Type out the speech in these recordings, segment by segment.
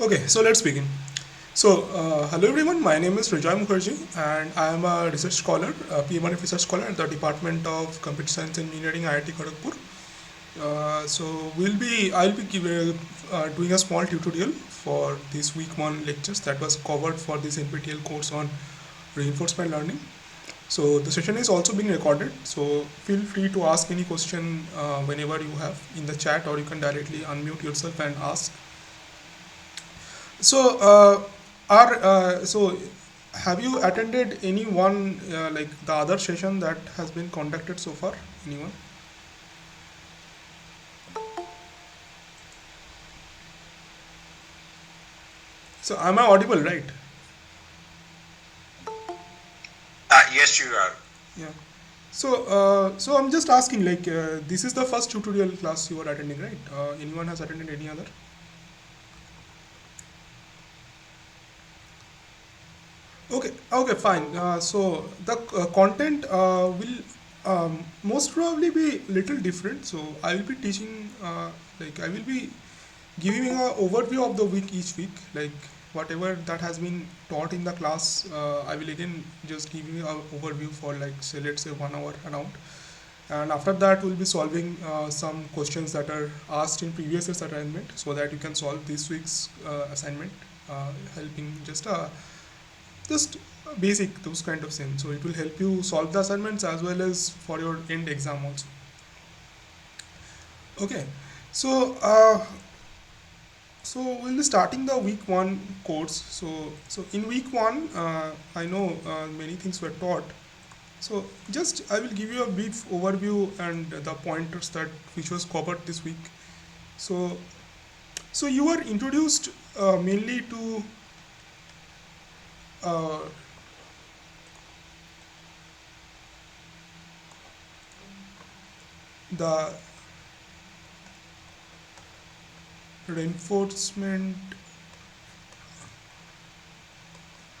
Okay, so let's begin. Hello everyone, my name is Rajay Mukherjee and I am a research scholar, a PM1 research scholar at the Department of Computer Science and Engineering, IIT Kharagpur. I'll be doing a small tutorial for this week one lectures that was covered for this NPTEL course on reinforcement learning. So the session is also being recorded, so feel free to ask any question whenever you have in the chat, or you can directly unmute yourself and ask. So, are so have you attended any one like the other session that has been conducted so far? Anyone? So, am I audible, right? Yes, you are. Yeah. So I'm just asking, like, this is the first tutorial class you are attending, right? Anyone has attended any other? Okay, fine. So the content will most probably be little different. So I will be teaching, I will be giving an overview of the week each week, like whatever that has been taught in the class. I will again just give you an overview for, like, say, let's say 1 hour around, and after that we'll be solving some questions that are asked in previous year's assignment, so that you can solve this week's assignment, helping just basic those kind of things. So it will help you solve the assignments as well as for your end exam also. Okay, so we'll be starting the week one course. So in week one, I know many things were taught. So just I will give you a brief overview and the pointers that which was covered this week. So you were introduced mainly to uh, the reinforcement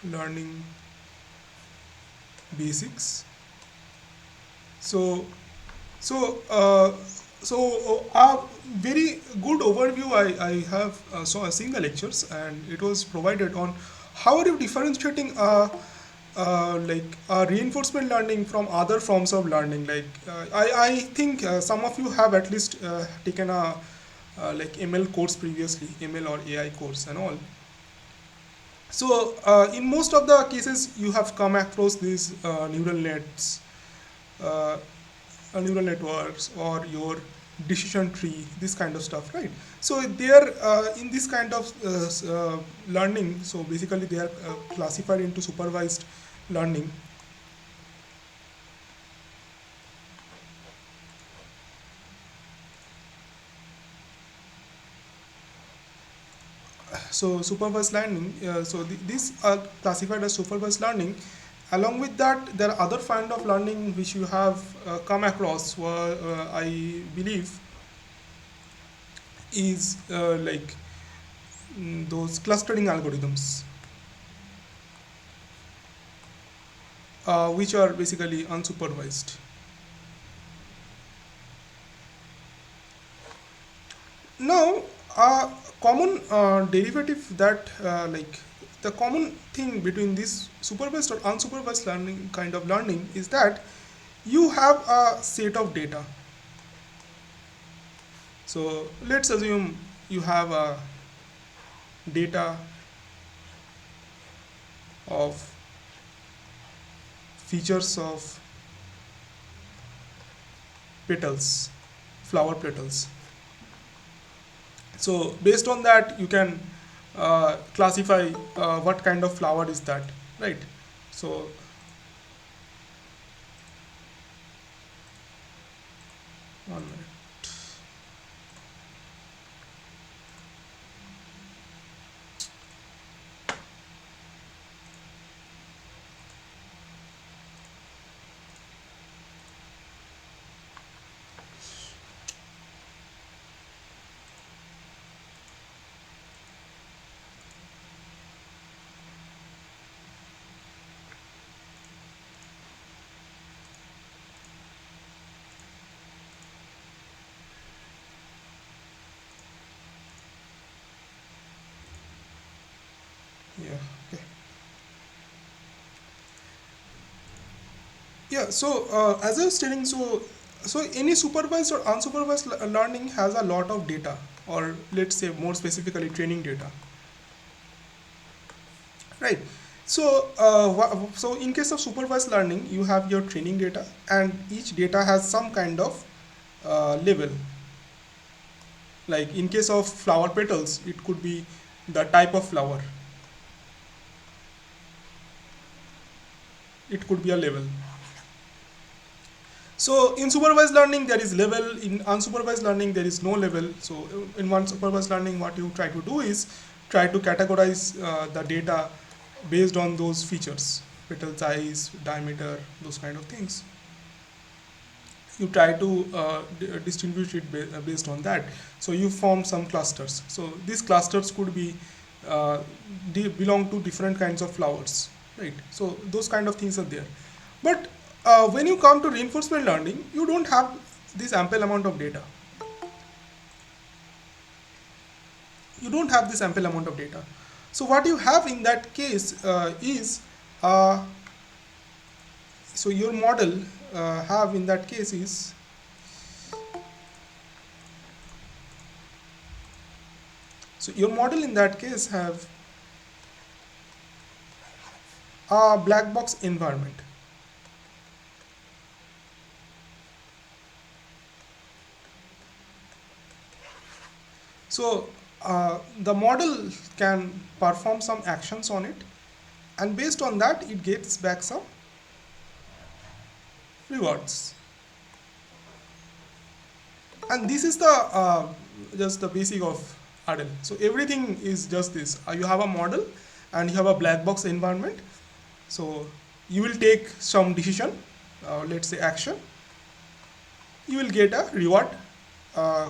learning basics. So so uh, a very good overview I have seen the lectures, and it was provided on how are you differentiating reinforcement learning from other forms of learning. I think some of you have at least taken a ML course previously, ML or AI course and all. So in most of the cases, you have come across these uh, neural networks, or your decision tree, this kind of stuff, right? So they are in this kind of learning. So basically, they are classified into supervised learning. So supervised learning. These are classified as supervised learning. Along with that, there are other kind of learning which you have come across. I believe is those clustering algorithms, which are basically unsupervised. Now, a common derivative that the common thing between this supervised or unsupervised learning kind of learning is that you have a set of data. So let's assume you have a data of features of petals, flower petals. So based on that, you can classify what kind of flower is that, right? So one minute. Okay. Yeah. So as I was telling, so any supervised or unsupervised learning has a lot of data, or let's say more specifically, training data, right? So so in case of supervised learning, you have your training data, and each data has some kind of level. Like in case of flower petals, it could be the type of flower. It could be a level. So in supervised learning there is level, in unsupervised learning there is no level. So in one supervised learning, what you try to do is try to categorize the data based on those features, petal size, diameter, those kind of things. You try to distinguish it based on that. So you form some clusters. So these clusters could be uh, belong to different kinds of flowers, right? So those kind of things are there. But when you come to reinforcement learning, you don't have this ample amount of data. You don't have this ample amount of data. So what you have in that case is uh, so your model have in that case is, so your model in that case have a black box environment. So the model can perform some actions on it, and based on that it gets back some rewards. And this is the just the basic of RL. So everything is just this. You have a model and you have a black box environment. So you will take some decision, let's say action. You will get a reward uh,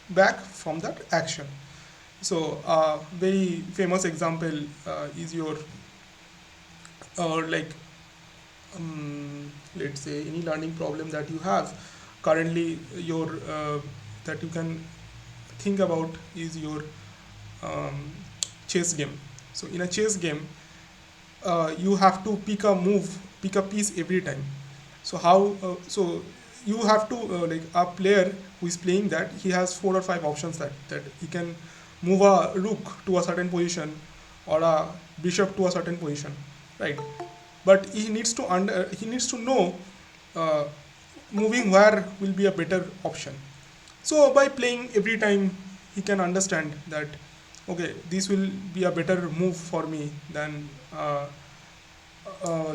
back from that action. So very famous example is your like let's say any learning problem that you have currently, your that you can think about is your um, chess game. So in a chess game, you have to pick a piece every time. So how so you have to like a player who is playing that, he has 4 or 5 options that he can move a rook to a certain position or a bishop to a certain position, right? But he needs to know uh, moving where will be a better option. So by playing every time, he can understand that okay, this will be a better move for me than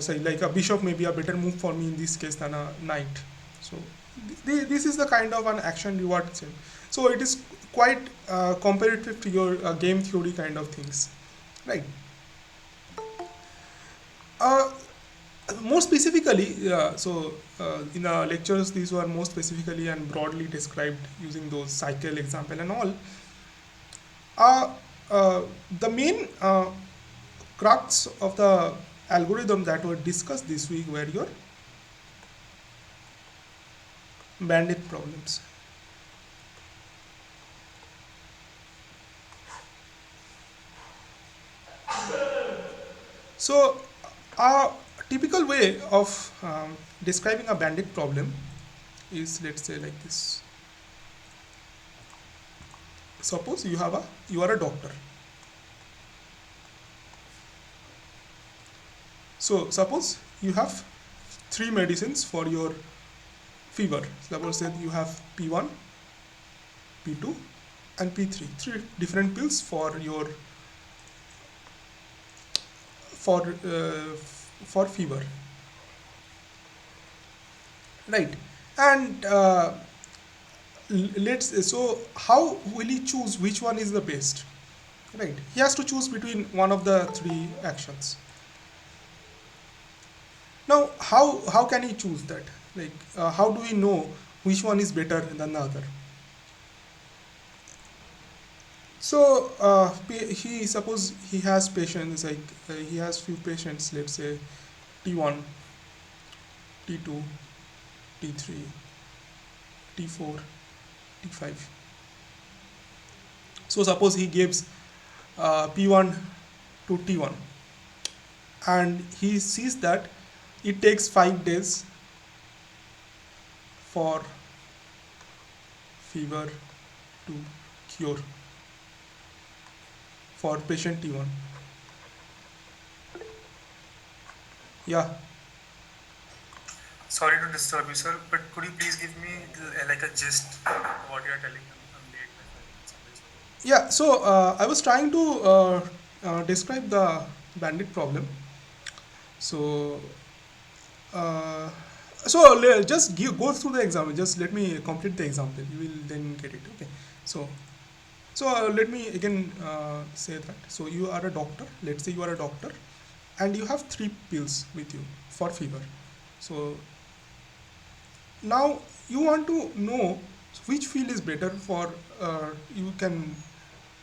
say like a bishop may be a better move for me in this case than a knight. So this is the kind of an action reward system. So it is quite comparative to your game theory kind of things, right? uh, More specifically, in the lectures, these were more specifically and broadly described using those cycle example and all. uh, uh, the main crux of the algorithm that were discussed this week were your bandit problems. So, a typical way of describing a bandit problem is, let's say, like this. Suppose you are a doctor. So suppose you have three medicines for your fever. Suppose that you have P1, P2, and P3. Three different pills for your for uh, for fever, right? And let's so how will he choose which one is the best, right? He has to choose between one of the three actions. Now, how can he choose that? Like, how do we know which one is better than the other? So he suppose he has patients like he has few patients. Let's say T1, T2, T3, T4, T5. So suppose he gives P1 to T1. and he sees that it takes 5 days for fever to cure for patient T1. Yeah. Sorry to disturb you, sir, but could you please give me like a gist what you are telling? I'm late by 5 minutes. I'm very sorry. Yeah, so I was trying to describe the bandit problem. So, uh, just go through the example. Just let me complete the example. You will then get it. Okay. So, let me again say that. So you are a doctor. Let's say you are a doctor, and you have 3 pills with you for fever. So now you want to know which pill is better for you can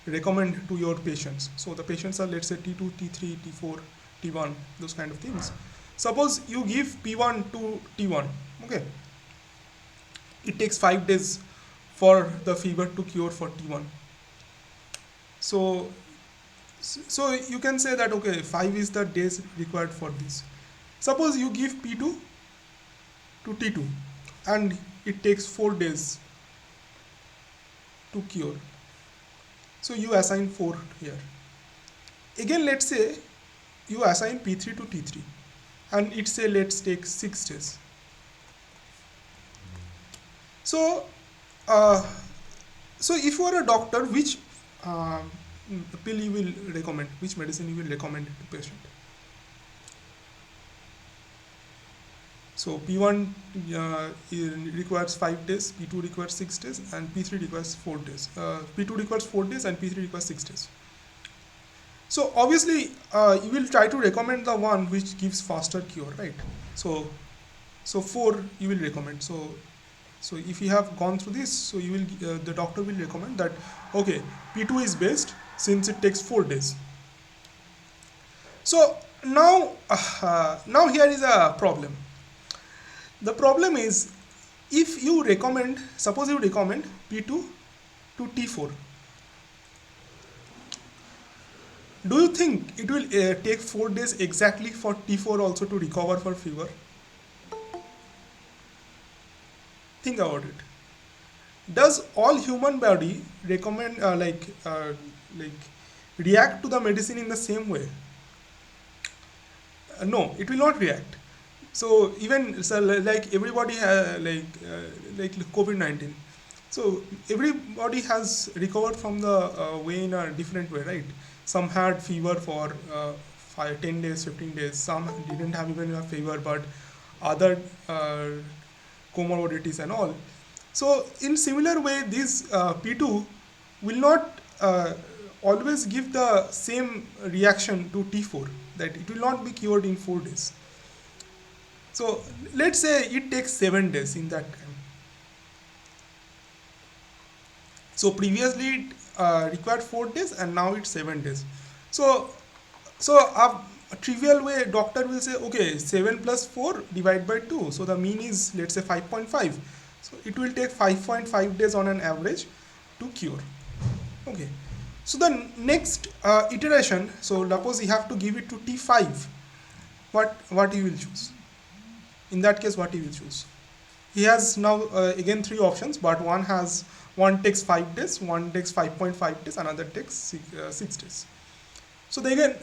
recommend to your patients. So the patients are, let's say, T2, T3, T4, T1, those kind of things. Suppose you give P1 to T1. Okay, it takes 5 days for the fever to cure for T1. So you can say that okay, 5 is the days required for this. Suppose you give P2 to T2, and it takes 4 days to cure. So you assign 4 here. Again, let's say you assign P3 to T3, and it say let's take 6 days. So, uh, if you are a doctor, which pill you will recommend? Which medicine you will recommend to patient? So P1 requires 5 days, P2 requires 6 days, and P3 requires 4 days. P2 requires 4 days, and P3 requires 6 days. So obviously, you will try to recommend the one which gives faster cure, right? So, 4 you will recommend. So if you have gone through this, so you will the doctor will recommend that okay, P2 is best since it takes 4 days. So now, now here is a problem. The problem is, if you recommend, suppose you recommend P2 to T4, do you think it will take 4 days exactly for T4 also to recover for fever? Think about it. Does all human body recommend like react to the medicine in the same way? No, it will not react. So even so, like everybody like COVID-19. So everybody has recovered from the way in a different way, right? Some had fever for 10 days, 15 days. Some didn't have even a fever, but other comorbidities and all. So in similar way, this P2 will not always give the same reaction to T4. That it will not be cured in 4 days. So let's say it takes 7 days in that time. So previously it required 4 days, and now it's 7 days. So a trivial way, doctor will say okay, 7 plus 4 divide by 2. So the mean is, let's say, 5.5. So it will take 5.5 days on an average to cure. Okay. So the next iteration. So suppose you have to give it to T5. What you will choose? In that case, what he will choose? He has now again 3 options, but one takes 5 days, one takes 5.5 days, another takes 6 days. So they again,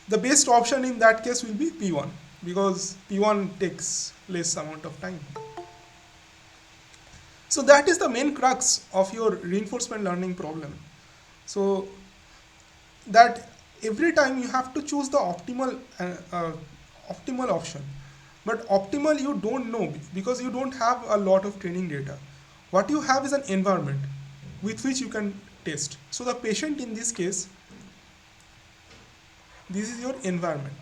the best option in that case will be P1, because P1 takes less amount of time. So that is the main crux of your reinforcement learning problem. So that every time you have to choose the optimal option, but optimal you don't know, because you don't have a lot of training data. What you have is an environment with which you can test. So the patient in this case, this is your environment.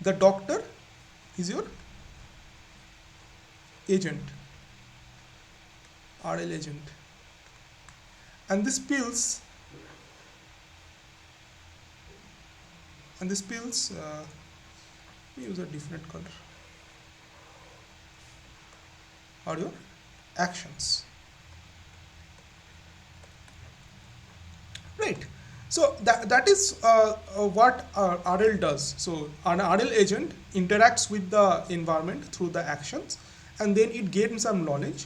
The doctor is your agent, RL agent, and these pills we use a different color, are your actions. right? So that is what RL does. So an RL agent interacts with the environment through the actions, and then it gains some knowledge.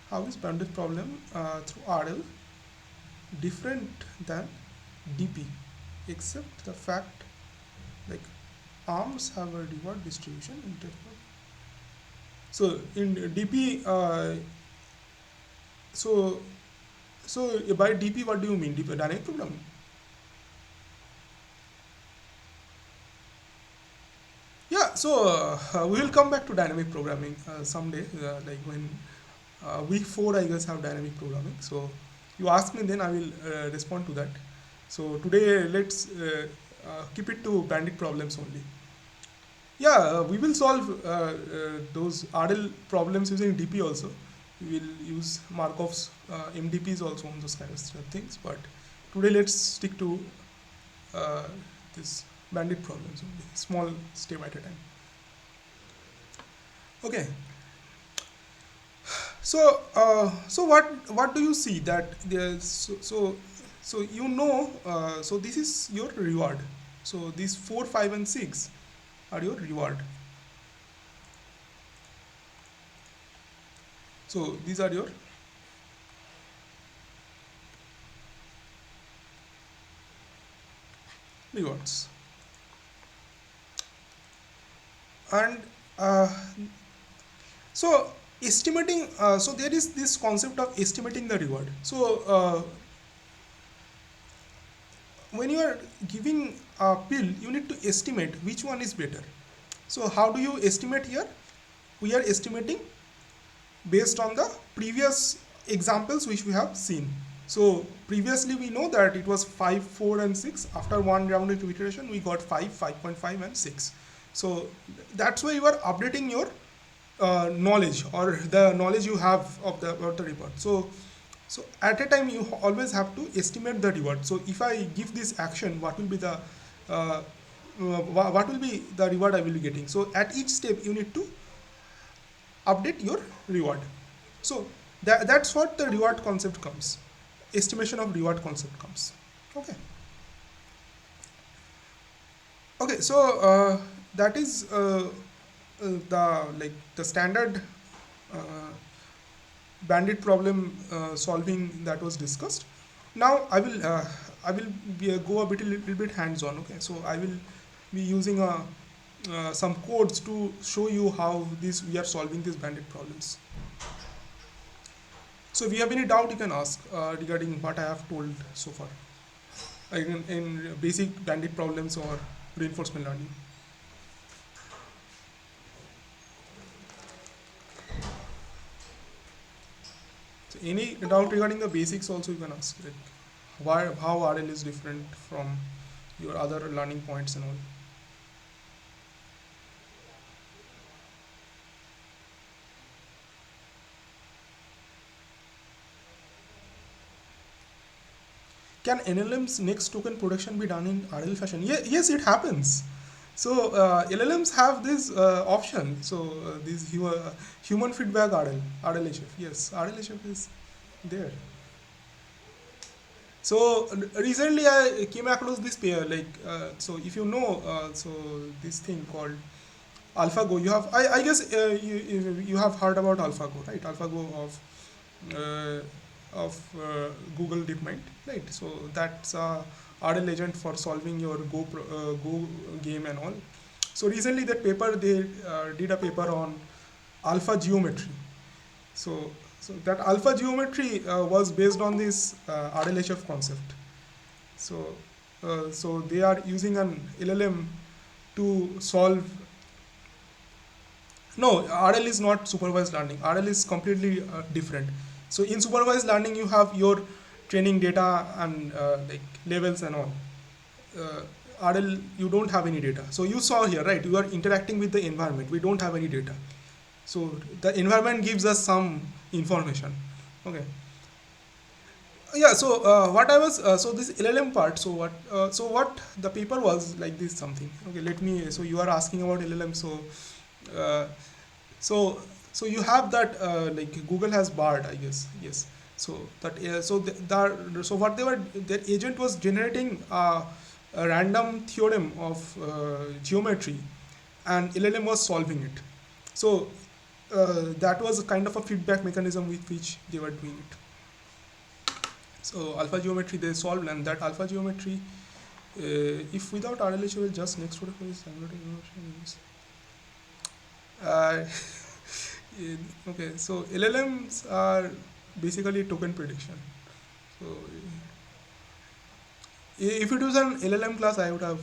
How is bounded problem through RL different than DP, except the fact like arms have a reward distribution in. So in DP, so by DP, what do you mean? DP, dynamic programming. Yeah, so we will come back to dynamic programming someday, like when week 4, I guess, have dynamic programming. So you ask me, then I will respond to that. So today, let's keep it to bandit problems only. Yeah, we will solve those RL problems using DP also. We will use Markov's MDPs also on those kind of things. But today, let's stick to uh, this bandit problems only, small step at a time. Okay, so so what do you see that there's so you know so this is your reward. So these 4, 5, and 6 are your reward. So these are your rewards, and uh, so estimating. So there is this concept of estimating the reward. So when you are giving a pill, you need to estimate which one is better. So how do you estimate here? We are estimating based on the previous examples which we have seen. So previously we know that it was 5, 4, and 6. After one round of iteration, we got 5, 5.5, and 6. So that's why you are updating your knowledge, or the knowledge you have of the about the reward. So at a time you always have to estimate the reward. So if I give this action, what will be the what will be the reward I will be getting? So at each step you need to update your reward. So that's what the reward concept comes. Estimation of reward concept comes. Okay. Okay. So that is the like the standard uh, bandit problem solving that was discussed. Now I will go a bit a little bit hands on. Okay. So I will be using some codes to show you how this we are solving these bandit problems. So if you have any doubt, you can ask regarding what I have told so far in basic bandit problems or reinforcement learning. So any doubt regarding the basics also you can ask, like why how RL is different from your other learning points and all. Can NLM's next token production be done in RL fashion? Yes, it happens. So LLMs have this option. So this human feedback RLHF. Yes, RLHF is there. So recently I came across this pair. Like so, if you know, so this thing called AlphaGo. You have I guess you have heard about AlphaGo, right? AlphaGo of Google DeepMind, right? So that's a RL agent for solving your Go game and all. So recently that paper they did a paper on alpha geometry. So that alpha geometry was based on this RLHF concept. So so they are using an LLM to solve. No, RL is not supervised learning. RL is completely different. So in supervised learning, you have your training data and like levels and all. RL, you don't have any data. So you saw here, right? You are interacting with the environment. We don't have any data. So the environment gives us some information. Okay. Yeah. So what I was so this LLM part. So what the paper was like this something. Okay. Let me. So you are asking about LLM. Uh, so so you have that like Google has Bard, I guess. Yes. So that so what they were, their agent was generating a random theorem of geometry, and LLM was solving it. So that was a kind of a feedback mechanism with which they were doing it. So alpha geometry they solved, and that alpha geometry, if without RLHF, just next order is simulated inversion is. Uh, okay, so LLMs are basically token prediction. So if it was an LLM class, I would have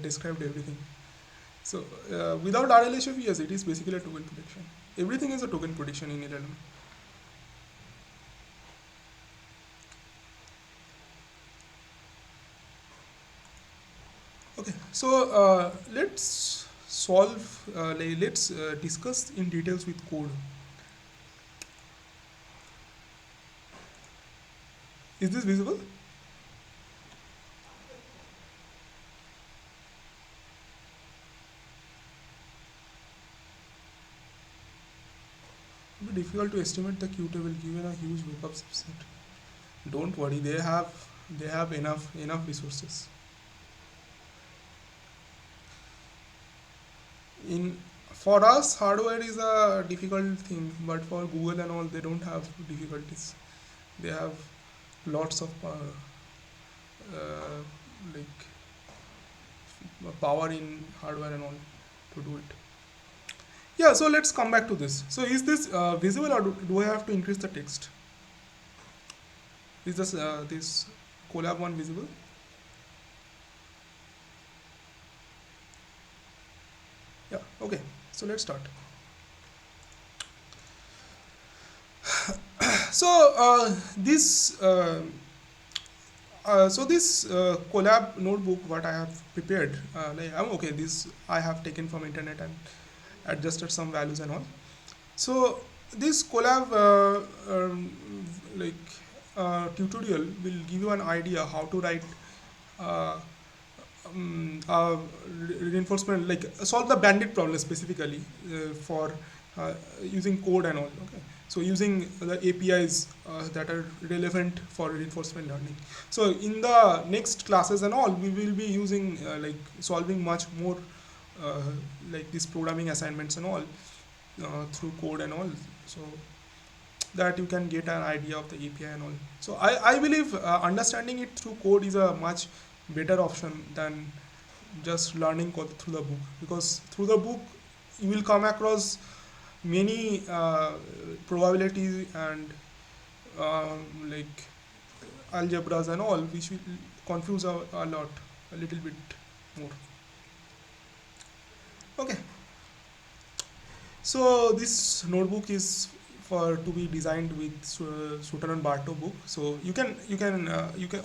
described everything. So without RLHF, yes, it is basically a token prediction. Everything is a token prediction in LLM. Okay, so let's solve, let's discuss in details with code. Is this visible? It will be difficult to estimate the Q table given a huge lookup subset. Don't worry, they have enough resources. In For us, hardware is a difficult thing, but for Google and all, they don't have difficulties. They have lots of uh, like power in hardware and all to do it. Yeah, so let's come back to this. So is this visible, or do I have to increase the text? Is this collab one visible? Yeah, okay. So let's start. So this collab notebook what I have prepared, okay, this I have taken from internet and adjusted some values and all. So this collab like tutorial will give you an idea how to write uh, reinforcement, like solve the bandit problem specifically for using code and all. Okay, so using the APIs that are relevant for reinforcement learning. So in the next classes and all, we will be using like solving much more uh, like these programming assignments and all through code and all, so that you can get an idea of the API and all. So I believe understanding it through code is a much better option than just learning code through the book, because through the book you will come across many probabilities and like algebras and all, which will confuse a lot, a little bit more. Okay, so this notebook is for to be designed with Suter and Bartow book. So you can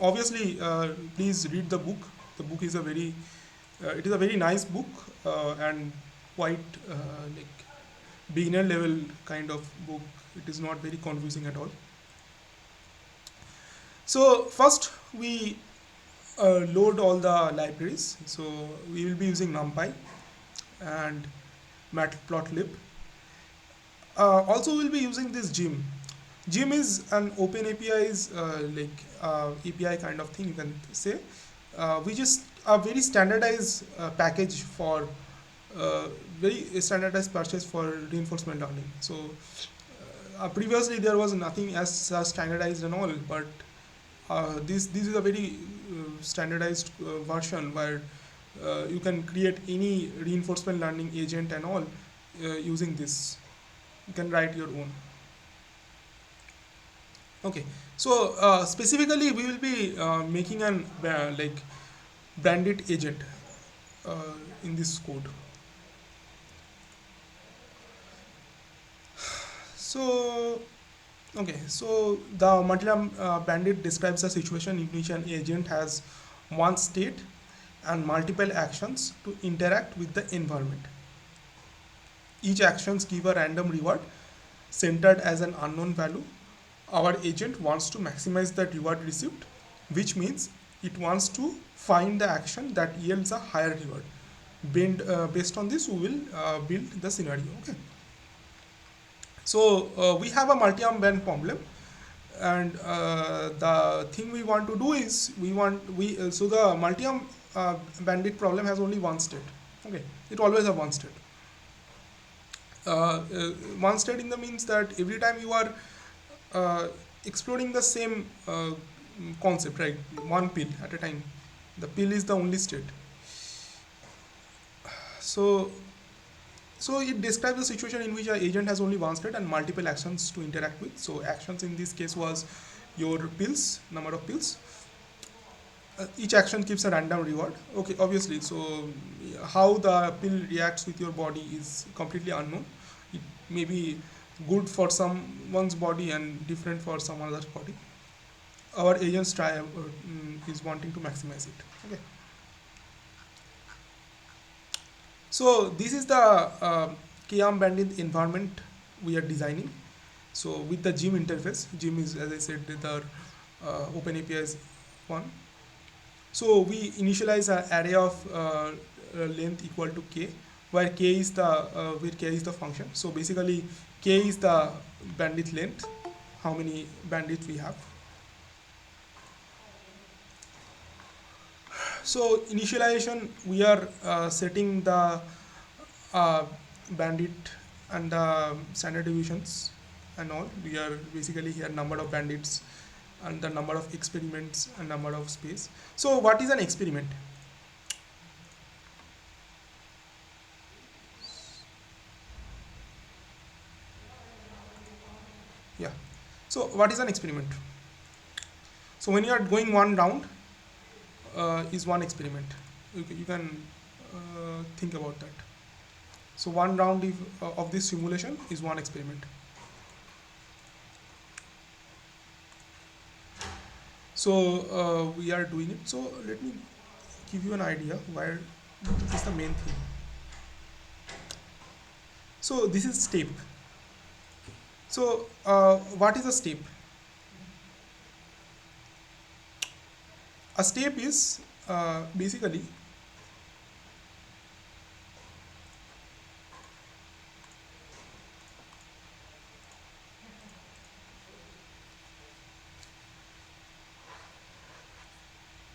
obviously please read the book. The book is a very it is a very nice book and quite like beginner level kind of book. It is not very confusing at all. So first we load all the libraries. So we will be using NumPy and Matplotlib. Also, we'll be using this Gym. Gym is an open API's API kind of thing, you can say, which is a very standardized package for very standardized purchase for reinforcement learning. So previously there was nothing as standardized and all, but this is a very standardized version where you can create any reinforcement learning agent and all using this. You can write your own. Okay, so specifically we will be making an like bandit agent in this code. So okay, so the multi bandit describes a situation in which an agent has one state and multiple actions to interact with the environment. Each actions give a random reward centered as an unknown value. Our agent wants to maximize the reward received, which means it wants to find the action that yields a higher reward. Based on this, we will build the scenario. Okay. So we have a multi-arm band problem. And the thing we want to do is so the multi-arm bandit problem has only one state. Okay, it always have one state. One state in the means that every time you are uh, exploring the same concept, right? One pill at a time. The pill is the only state. So so it describes a situation in which an agent has only one state and multiple actions to interact with. So actions in this case was your pills, number of pills. Each action gives a random reward. Okay, obviously. So how the pill reacts with your body is completely unknown. It may be good for someone's body and different for some other body. Our agent's try is wanting to maximize it. Okay. So this is the KAM bandit environment we are designing. So with the gym interface, gym is, as I said, the open APIs one. So we initialize an array of length equal to k, where k is the function. So basically, k is the bandwidth length, how many bandwidth we have. So initialization, we are setting the uh, bandit and the standard deviations and all. We are basically here number of bandits and the number of experiments and number of space. So what is an experiment? Yeah. So what is an experiment? So when you are going one round, is one experiment. You can think about that. So one round of this simulation is one experiment. So we are doing it. So let me give you an idea where is the main thing. So this is step. So what is a step? A step is basically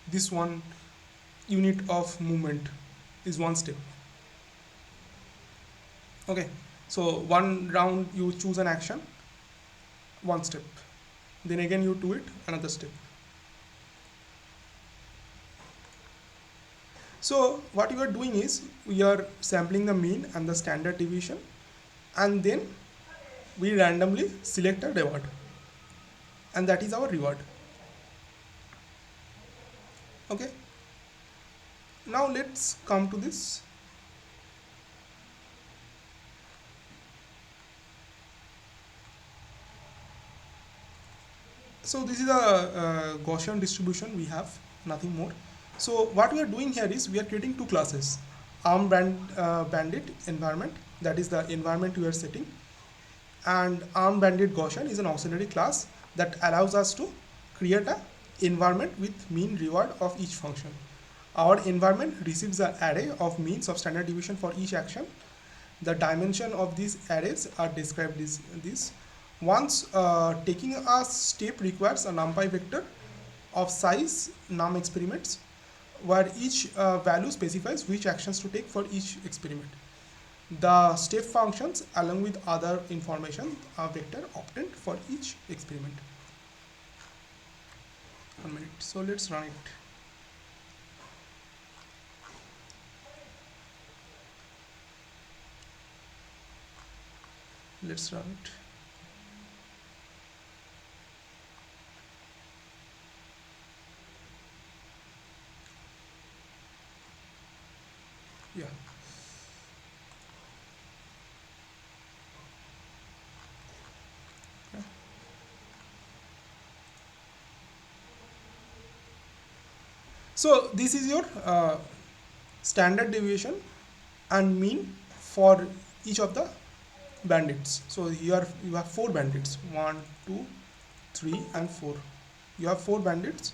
this one unit of movement is one step. Okay, so one round you choose an action, one step, then again you do it, another step. So what you are doing is we are sampling the mean and the standard deviation, and then we randomly select a reward, and that is our reward. Okay, now let's come to this. So this is a Gaussian distribution we have, nothing more. So what we are doing here is we are creating two classes: bandit environment, that is the environment we are setting, and bandit Gaussian is an auxiliary class that allows us to create a environment with mean reward of each function. Our environment receives an array of means of standard deviation for each action. The dimension of these arrays are described as this. Once taking a step requires a numpy vector of size num experiments, where each value specifies which actions to take for each experiment. The step functions along with other information are vector obtained for each experiment. 1 minute. So let's run it. Let's run it. Yeah. Yeah. So this is your standard deviation and mean for each of the bandits. So here you have four bandits: one, two, three, and four. You have four bandits.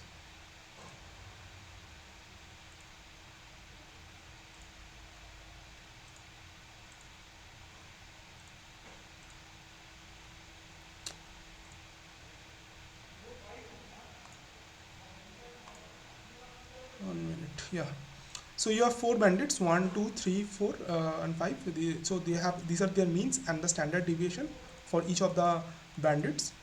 Yeah. So you have four bandits, one, two, three, four, and five. So they have, these are their means and the standard deviation for each of the bandits,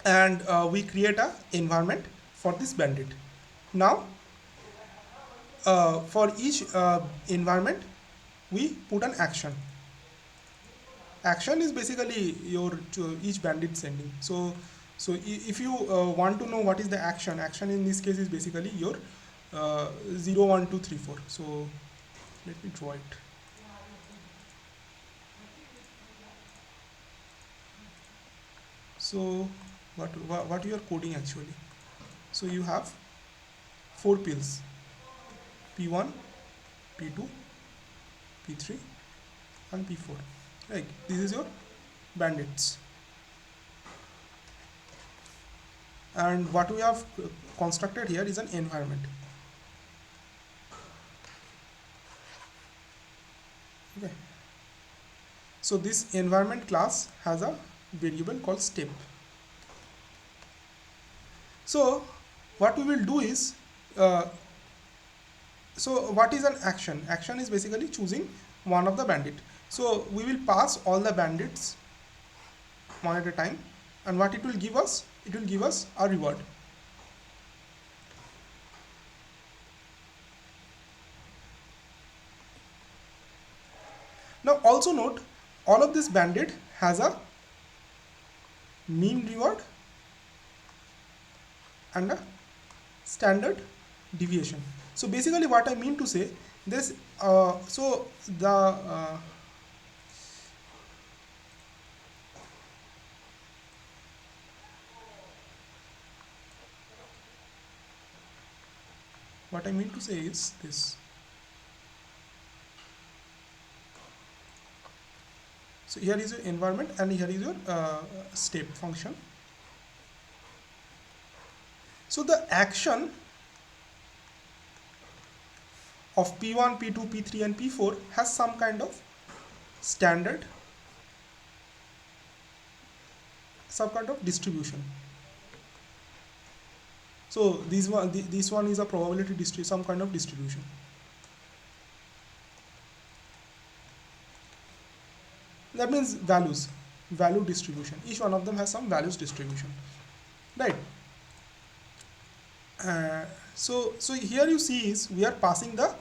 and we create a environment for this bandit. Now, for each environment, we put an action. Action is basically your each bandit sending. If you want to know what is the action, action in this case is basically your 0, 1, 2, 3, 4. So let me draw it. So what you are coding actually? So you have four pills: P1, P2, P3, and P4. Right. This is your bandits, and what we have constructed here is an environment. Okay. So this environment class has a variable called step. So what we will do is, uh, so what is an action? Action is basically choosing one of the bandit. So we will pass all the bandits one at a time, and what it will give us? It will give us a reward. Now also note, all of this bandit has a mean reward and a standard deviation. So basically what I mean to say this, so the what I mean to say is this. So here is your environment and here is your step function. So the action of P1, P2, P3 and P4 has some kind of standard, some kind of distribution. So this one is a probability distribution, some kind of distribution. That means value distribution. Each one of them has some values distribution, right? Uh, so here you see is we are passing the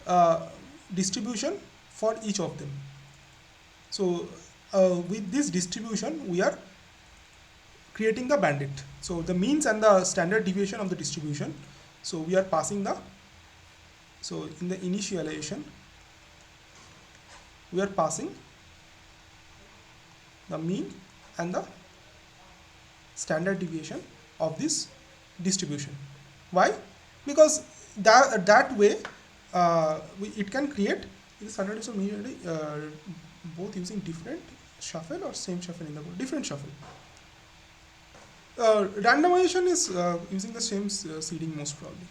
uh, distribution for each of them. So with this distribution we are creating the bandit. So the means and the standard deviation of the distribution. So we are passing the, so in the initialization we are passing the mean and the standard deviation of this distribution. Why? Because that way it can create the standard deviation both using different shuffle or same shuffle in the board, different shuffle. Randomization is using the same seeding most probably.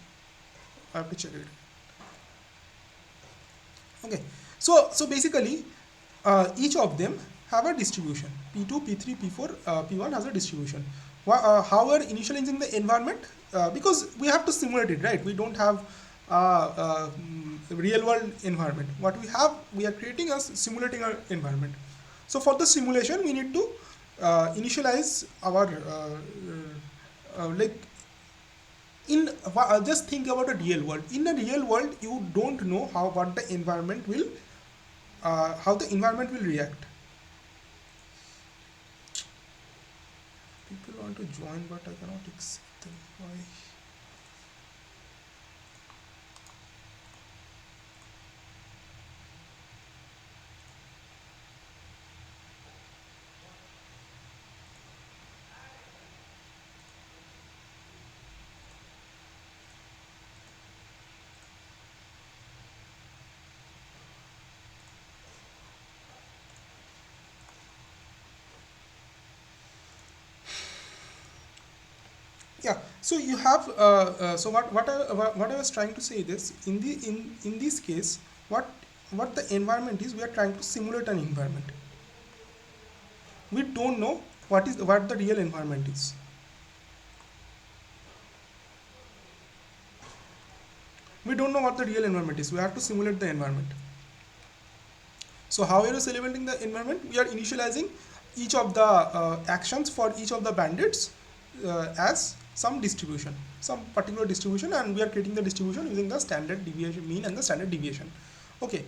I have to check it. Okay, so basically each of them have a distribution. P2, P3, P4, P1 has a distribution. How we are initializing the environment? Because we have to simulate it, right? We don't have real world environment. What we have, we are creating a simulating our environment. So for the simulation, we need to initialize our like in just think about a real world. In a real world, you don't know how what the environment will how the environment will react. People want to join, but I cannot accept them. Why? Yeah, so you have so what I was trying to say this in this case, what the environment is, we are trying to simulate an environment. We don't know what the real environment is. We don't know what the real environment is. We have to simulate the environment. So how are you simulating the environment? We are initializing each of the actions for each of the bandits as some distribution, some particular distribution, and we are creating the distribution using the standard deviation mean and the standard deviation. Okay.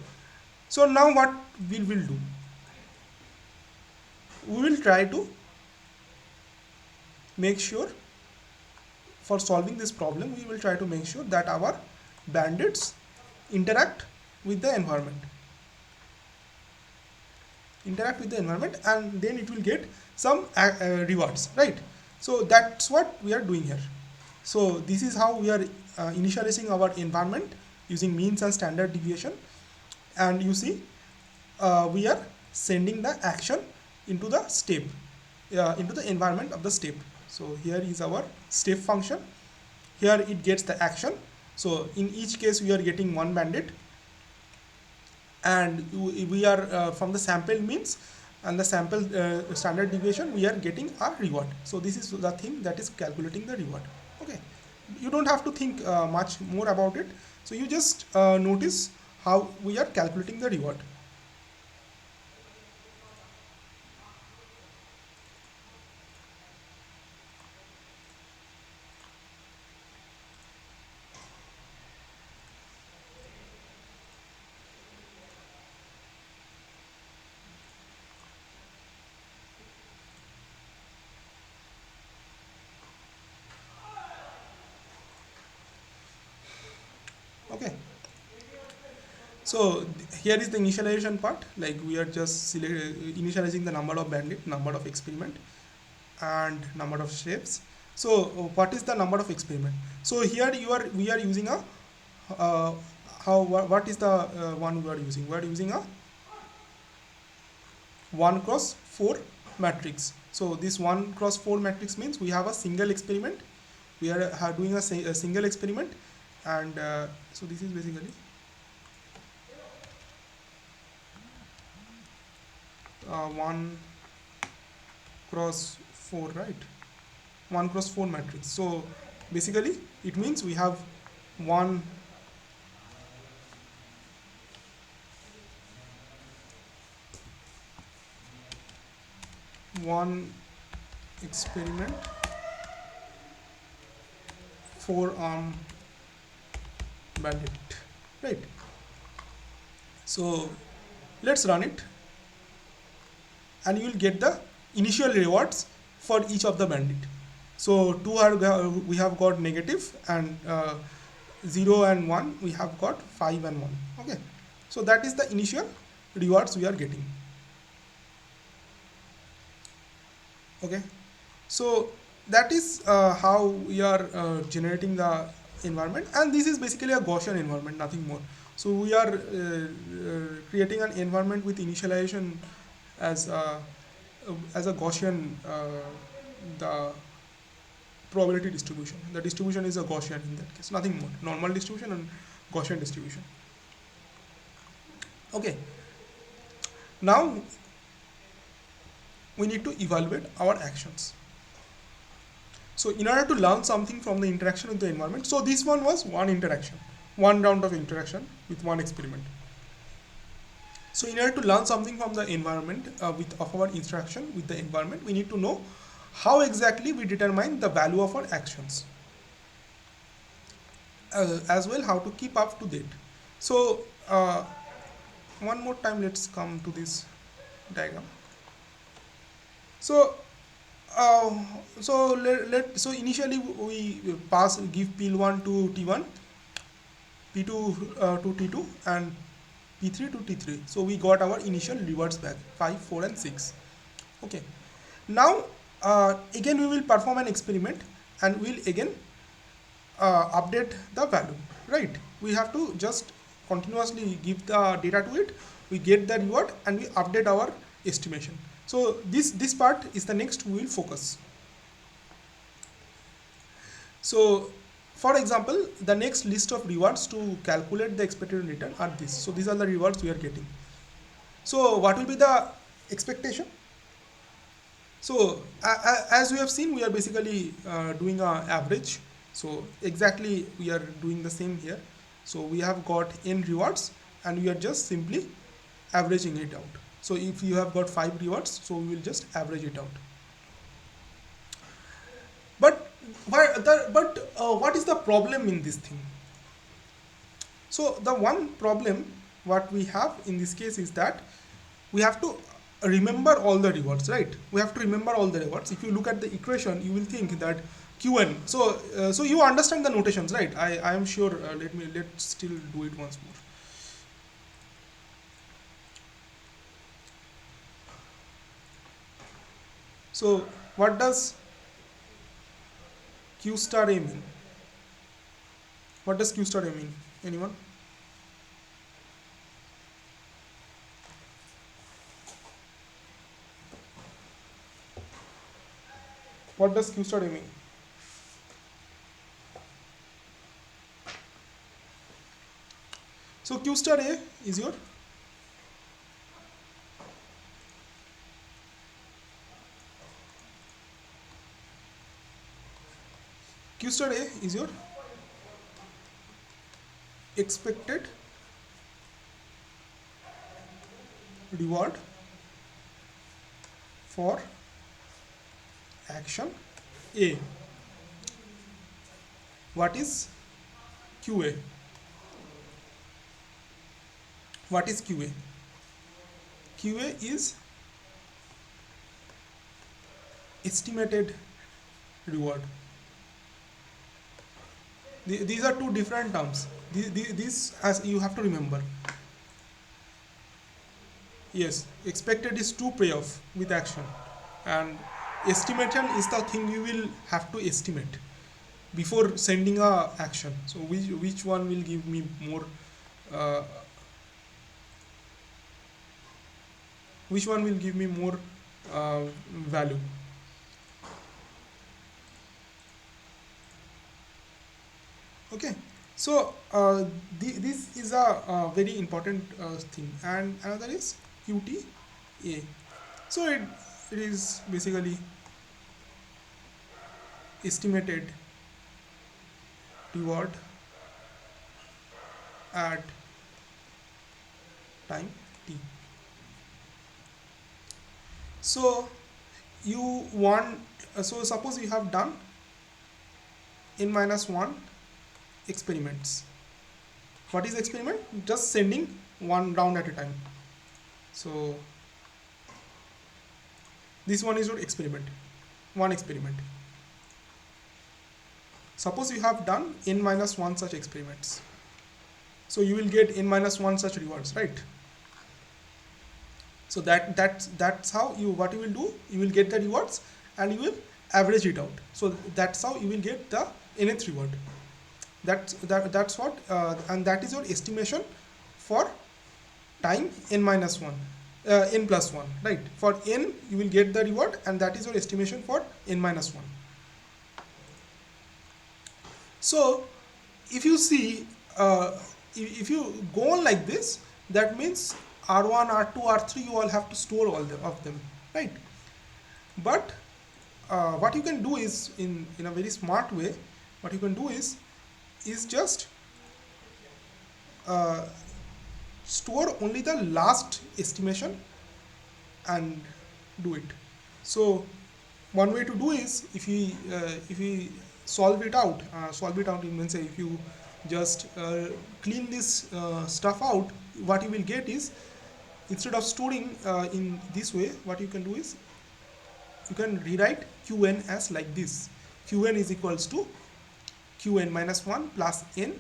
So now what we will do? We will try to make sure, for solving this problem, we will try to make sure that our bandits interact with the environment, and then it will get some rewards, right? So that's what we are doing here. So this is how we are initializing our environment using means and standard deviation. And you see, we are sending the action into the step, into the environment of the step. So here is our step function. Here it gets the action. So in each case we are getting one bandit, and we are from the sample means and the sample standard deviation, we are getting a reward. So this is the thing that is calculating the reward. Okay, you don't have to think much more about it. So you just notice how we are calculating the reward. Okay, so here is the initialization part. Like we are just initializing the number of bandit, number of experiment, and number of steps. So what is the number of experiment? So here we are using a what is the one we are using? We are using a 1 cross 4 matrix. So this 1 cross 4 matrix means we have a single experiment. We are doing a single experiment, and so this is basically 1 cross 4, right? 1 cross 4 matrix. So basically it means we have one one experiment, 4 arm bandit, right? So let's run it, and you will get the initial rewards for each of the bandit. So we have got negative, and 0 and 1 we have got 5 and 1. Okay, so that is the initial rewards we are getting. Okay, so that is how we are generating the environment, and this is basically a Gaussian environment, nothing more. So we are creating an environment with initialization as a Gaussian, the probability distribution. The distribution is a Gaussian in that case, nothing more. Normal distribution and Gaussian distribution. Okay, now we need to evaluate our actions. So in order to learn something from the interaction with the environment, so this one was one interaction, one round of interaction with one experiment. So in order to learn something from the environment of our interaction with the environment, we need to know how exactly we determine the value of our actions, as well how to keep up to date. So one more time, let's come to this diagram. So so initially we give P1 to T1, P2 to T2, and P3 to T3. So we got our initial rewards back, 5, 4, and 6. Okay, now again we will perform an experiment, and we'll again update the value, right? We have to just continuously give the data to it. We get the reward, and we update our estimation. So this part is the next we will focus. So for example, the next list of rewards to calculate the expected return are this. So these are the rewards we are getting. So what will be the expectation? So as we have seen, we are basically doing a average. So exactly we are doing the same here. So we have got n rewards and we are just simply averaging it out. So if you have got 5 rewards, so we will just average it out. But what is the problem in this thing? So the one problem what we have in this case is that we have to remember all the rewards, right? We have to remember all the rewards. If you look at the equation, you will think that Qn. So you understand the notations, right? I am sure. Let's still do it once more. So what does Q star A mean? What does Q star A mean? Anyone? What does Q star A mean? So Q star A is your Q star A is your expected reward for action A. What is QA? What is QA? QA is estimated reward. These are two different terms. These as you have to remember. Yes, expected is to pay off with action, and estimation is the thing you will have to estimate before sending a action. So which one will give me more? Uh, which one will give me more value? Okay. So this is a very important thing, and another is QTA. So it is basically estimated reward at time t. So you want so suppose you have done n minus 1 experiments. What is experiment? Just sending one round at a time. So this one is your experiment, one experiment. Suppose you have done n minus 1 such experiments. So you will get n minus 1 such rewards, right? So that's how you what you will do. You will get the rewards and you will average it out. So that's how you will get the nth reward. That's what and that is your estimation for time n minus 1, n plus 1, right? For n you will get the reward and that is your estimation for n minus 1. So if you see if you go on like this, that means R1, R2, R3 you all have to store all of them, right? But what you can do is in a very smart way, what you can do is just store only the last estimation and do it. So one way to do is if we solve it out, you can say if you just clean this stuff out, what you will get is instead of storing in this way, what you can do is you can rewrite Qn as like this. Qn is equals to Qn minus 1 plus n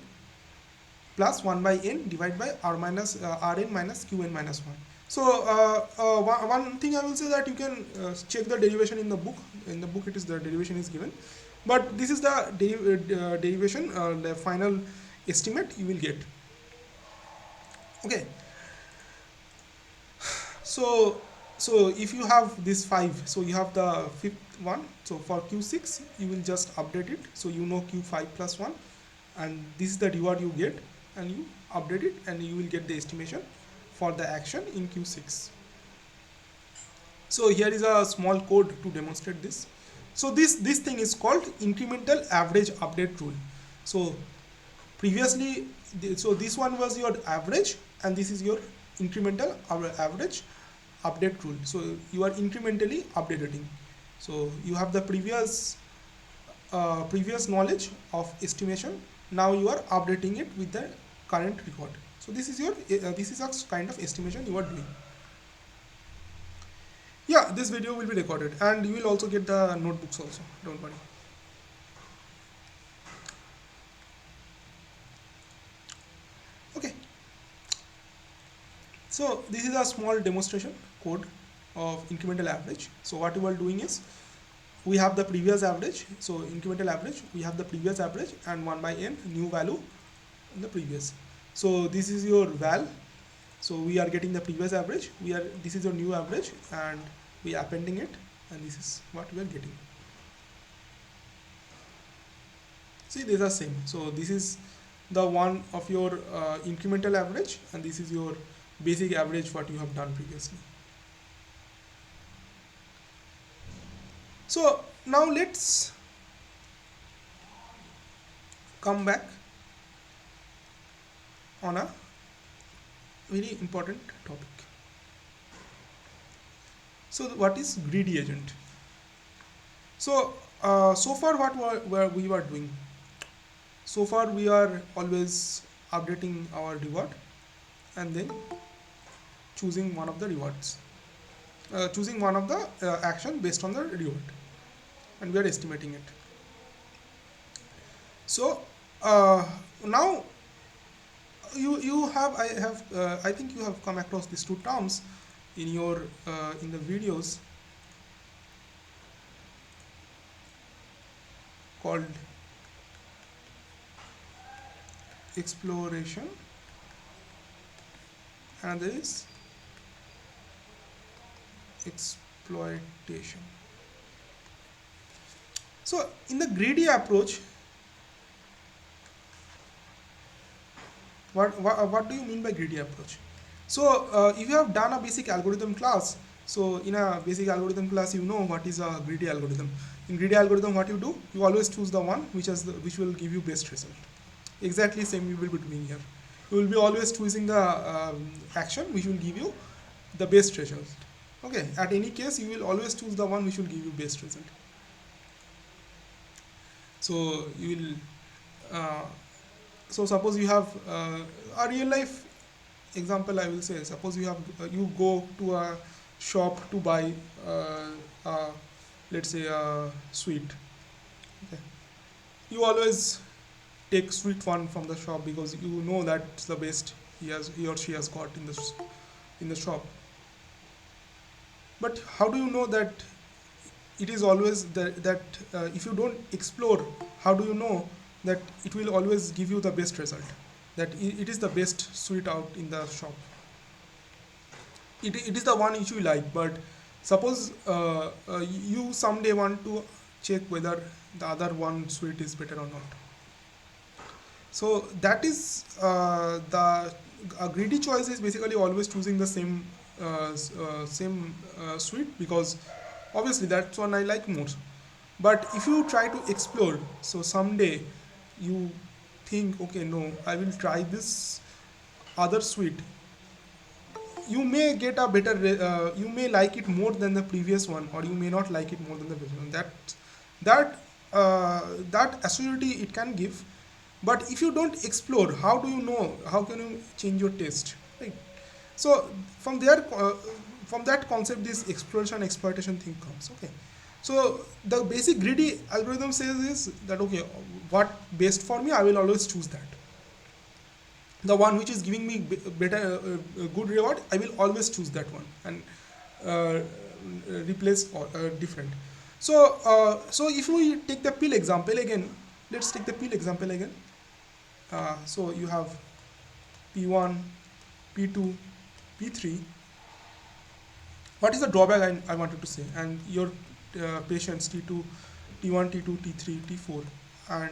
plus 1 by n divided by Rn minus Qn minus 1. So one thing I will say that you can check the derivation in the book. In the book it is the derivation is given. But this is the derivation, the final estimate you will get. Okay. So if you have this 5, so you have the fifth one. So for Q6 you will just update it. So you know Q5 plus 1 and this is the reward you get and you update it and you will get the estimation for the action in Q6. So here is a small code to demonstrate this. So this thing is called incremental average update rule. So Previously, so this one was your average, and this is your incremental average update rule. So you are incrementally updating. So you have the previous knowledge of estimation. Now you are updating it with the current record. So this is a kind of estimation you are doing. Yeah, this video will be recorded, and you will also get the notebooks also. Don't worry. Okay. So this is a small demonstration code of incremental average. So what we are doing is we have the previous average. So incremental average, we have the previous average and 1 by n new value in the previous. So this is your val. So we are getting the previous average. This is your new average, and we are appending it, and this is what we are getting. See, these are same. So this is the one of your incremental average, and this is your basic average what you have done previously. So now let's come back on a very important topic. So what is greedy agent? So so far we were doing. So far we are always updating our reward and then choosing one of the rewards, choosing one of the action based on the reward, and we are estimating it. So now you have I think you have come across these two terms in your in the videos called exploration, and there is exploitation. So in the greedy approach, what do you mean by greedy approach? So if you have done a basic algorithm class, so in a basic algorithm class you know what is a greedy algorithm. In greedy algorithm what you do, you always choose the one which will give you best result. Exactly same you will be doing here. You will be always choosing the action which will give you the best result. Okay, at any case you will always choose the one which will give you best result. So you will so suppose you have a real life example, I will say. Suppose you have you go to a shop to buy uh, let's say a sweet. Okay, you always take sweet one from the shop because you know that's the best he or she has got in the shop. But how do you know that it is always that if you don't explore, how do you know that it will always give you the best result, that it is the best sweet out in the shop? It is the one which you like, but suppose you someday want to check whether the other one sweet is better or not. So that is the a greedy choice is basically always choosing the same sweet, because obviously that's one I like more. But if you try to explore, so someday you think, okay, no, I will try this other sweet. You may get a better, you may like it more than the previous one, or you may not like it more than the previous one. That that assurity it can give, but if you don't explore, how do you know? How can you change your taste, right? So from there, from that concept, this exploration exploitation thing comes. Okay, so the basic greedy algorithm says is that, okay, what best for me, I will always choose that. The one which is giving me better good reward, I will always choose that one, and uh, replace different. So so if we take the pill example again, let's take the pill example again. So you have P1, P2, P3. What is the drawback I wanted to say? And your patients T2, T1, T2, T3, T4, and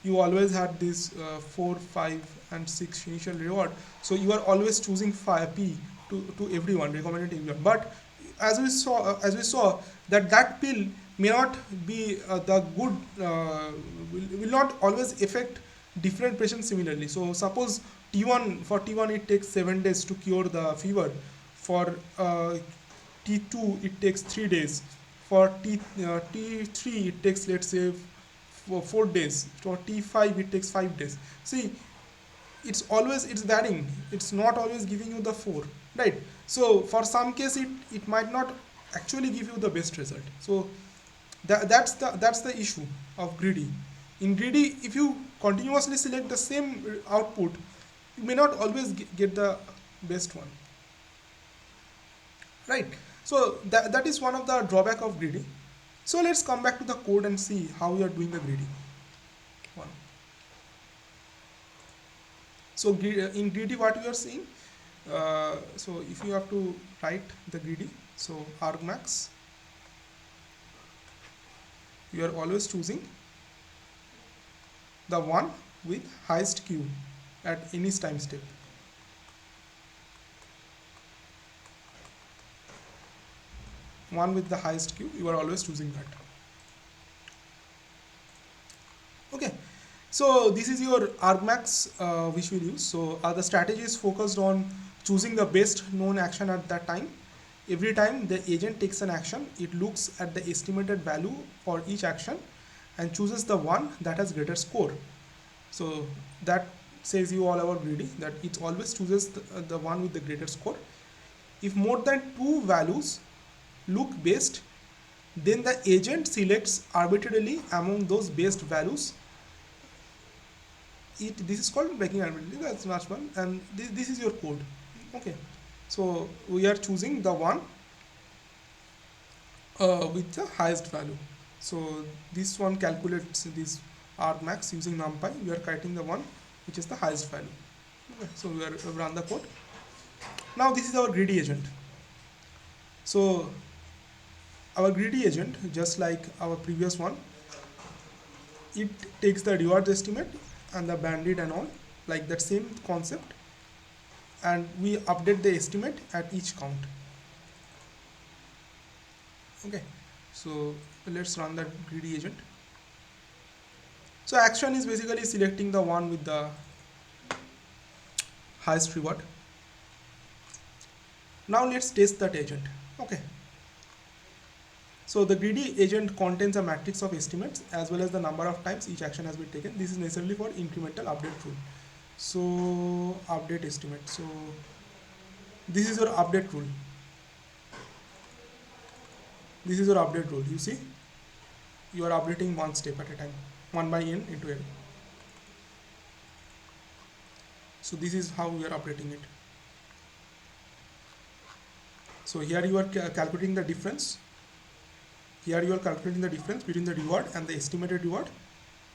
you always had this 4, 5, and 6 initial reward. So you are always choosing 5 P to everyone, recommended to everyone. But as we saw that that pill may not be the good, will not always affect different patients similarly. So suppose T1 it takes 7 days to cure the fever. For T2 it takes 3 days. For T3 it takes, let's say, 4 days. For T5 it takes 5 days. See, it's varying. It's not always giving you the 4, right? So for some case it might not actually give you the best result. So that's the issue of greedy. In greedy, if you continuously select the same output, you may not always get the best one, right? So that is one of the drawback of greedy. So let's come back to the code and see how we are doing the greedy one. So in greedy, what we are seeing, so if you have to write the greedy, so argmax, you are always choosing the one with highest q at any time step. One with the highest q, you are always choosing that. Okay, so this is your argmax which we'll use. So the strategy is focused on choosing the best known action at that time. Every time the agent takes an action, it looks at the estimated value for each action and chooses the one that has greater score. So that says you all about greedy, that it always chooses the one with the greater score. If more than two values look best, then the agent selects arbitrarily among those best values. This is called breaking arbitrarily. That's last one, and this is your code. Okay, so we are choosing the one with the highest value. So this one calculates this argmax using numpy. We are writing the one which is the highest value. Okay, so we run the code. Now this is our greedy agent. So our greedy agent, just like our previous one, it takes the reward estimate and the bandit and all, like that same concept, and we update the estimate at each count. Okay, so let's run that greedy agent. So action is basically selecting the one with the highest reward. Now let's test that agent. Okay, so the greedy agent contains a matrix of estimates as well as the number of times each action has been taken. This is necessarily for incremental update rule. So update estimate. So this is your update rule. This is your update rule. You see, you are updating one step at a time, 1 by n into n. So this is how we are updating it. So here you are calculating the difference. Here you are calculating the difference between the reward and the estimated reward,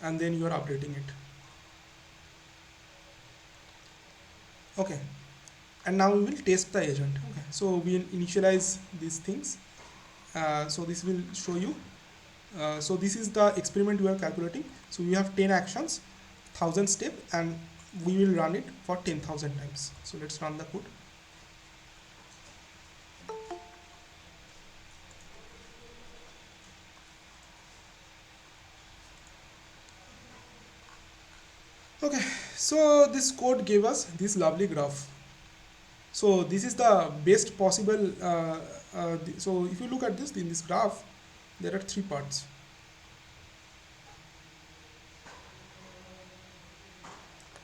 and then you are updating it. Okay, and now we will test the agent. Okay, so we will initialize these things. So this will show you. So this is the experiment we are calculating. So we have 10 actions, 1000 step, and we will run it for 10,000 times. So let's run the code. Okay, so this code gave us this lovely graph. So this is the best possible. So if you look at this in this graph, there are three parts.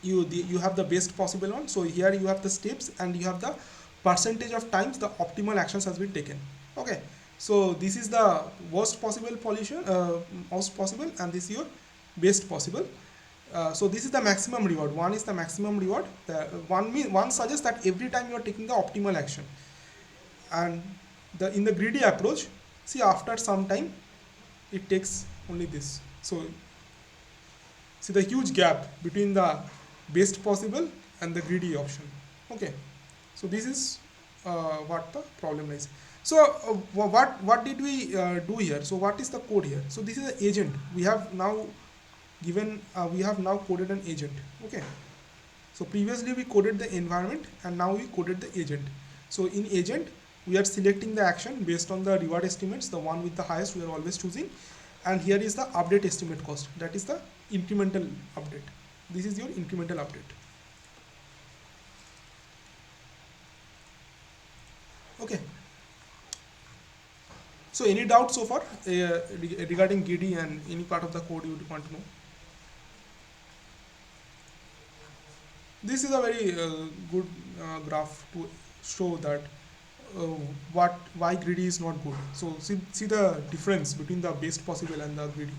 You have the best possible one. So here you have the steps and you have the percentage of times the optimal actions has been taken. Okay, so this is the worst possible pollution, most possible, and this is your best possible. So this is the maximum reward. One is the maximum reward. One suggests that every time you are taking the optimal action, and in the greedy approach, see, after some time it takes only this. So see the huge gap between the best possible and the greedy option. Okay, so this is what the problem is. So what did we do here? So what is the code here? So this is the agent. We have now coded an agent. Okay, so previously we coded the environment and now we coded the agent. So in agent we are selecting the action based on the reward estimates, the one with the highest we are always choosing, and here is the update estimate cost, that is the incremental update. This is your incremental update. Okay. So any doubt so far regarding greedy and any part of the code you would want to know? This is a very good graph to show that uh, why greedy is not good. So see the difference between the best possible and the greedy.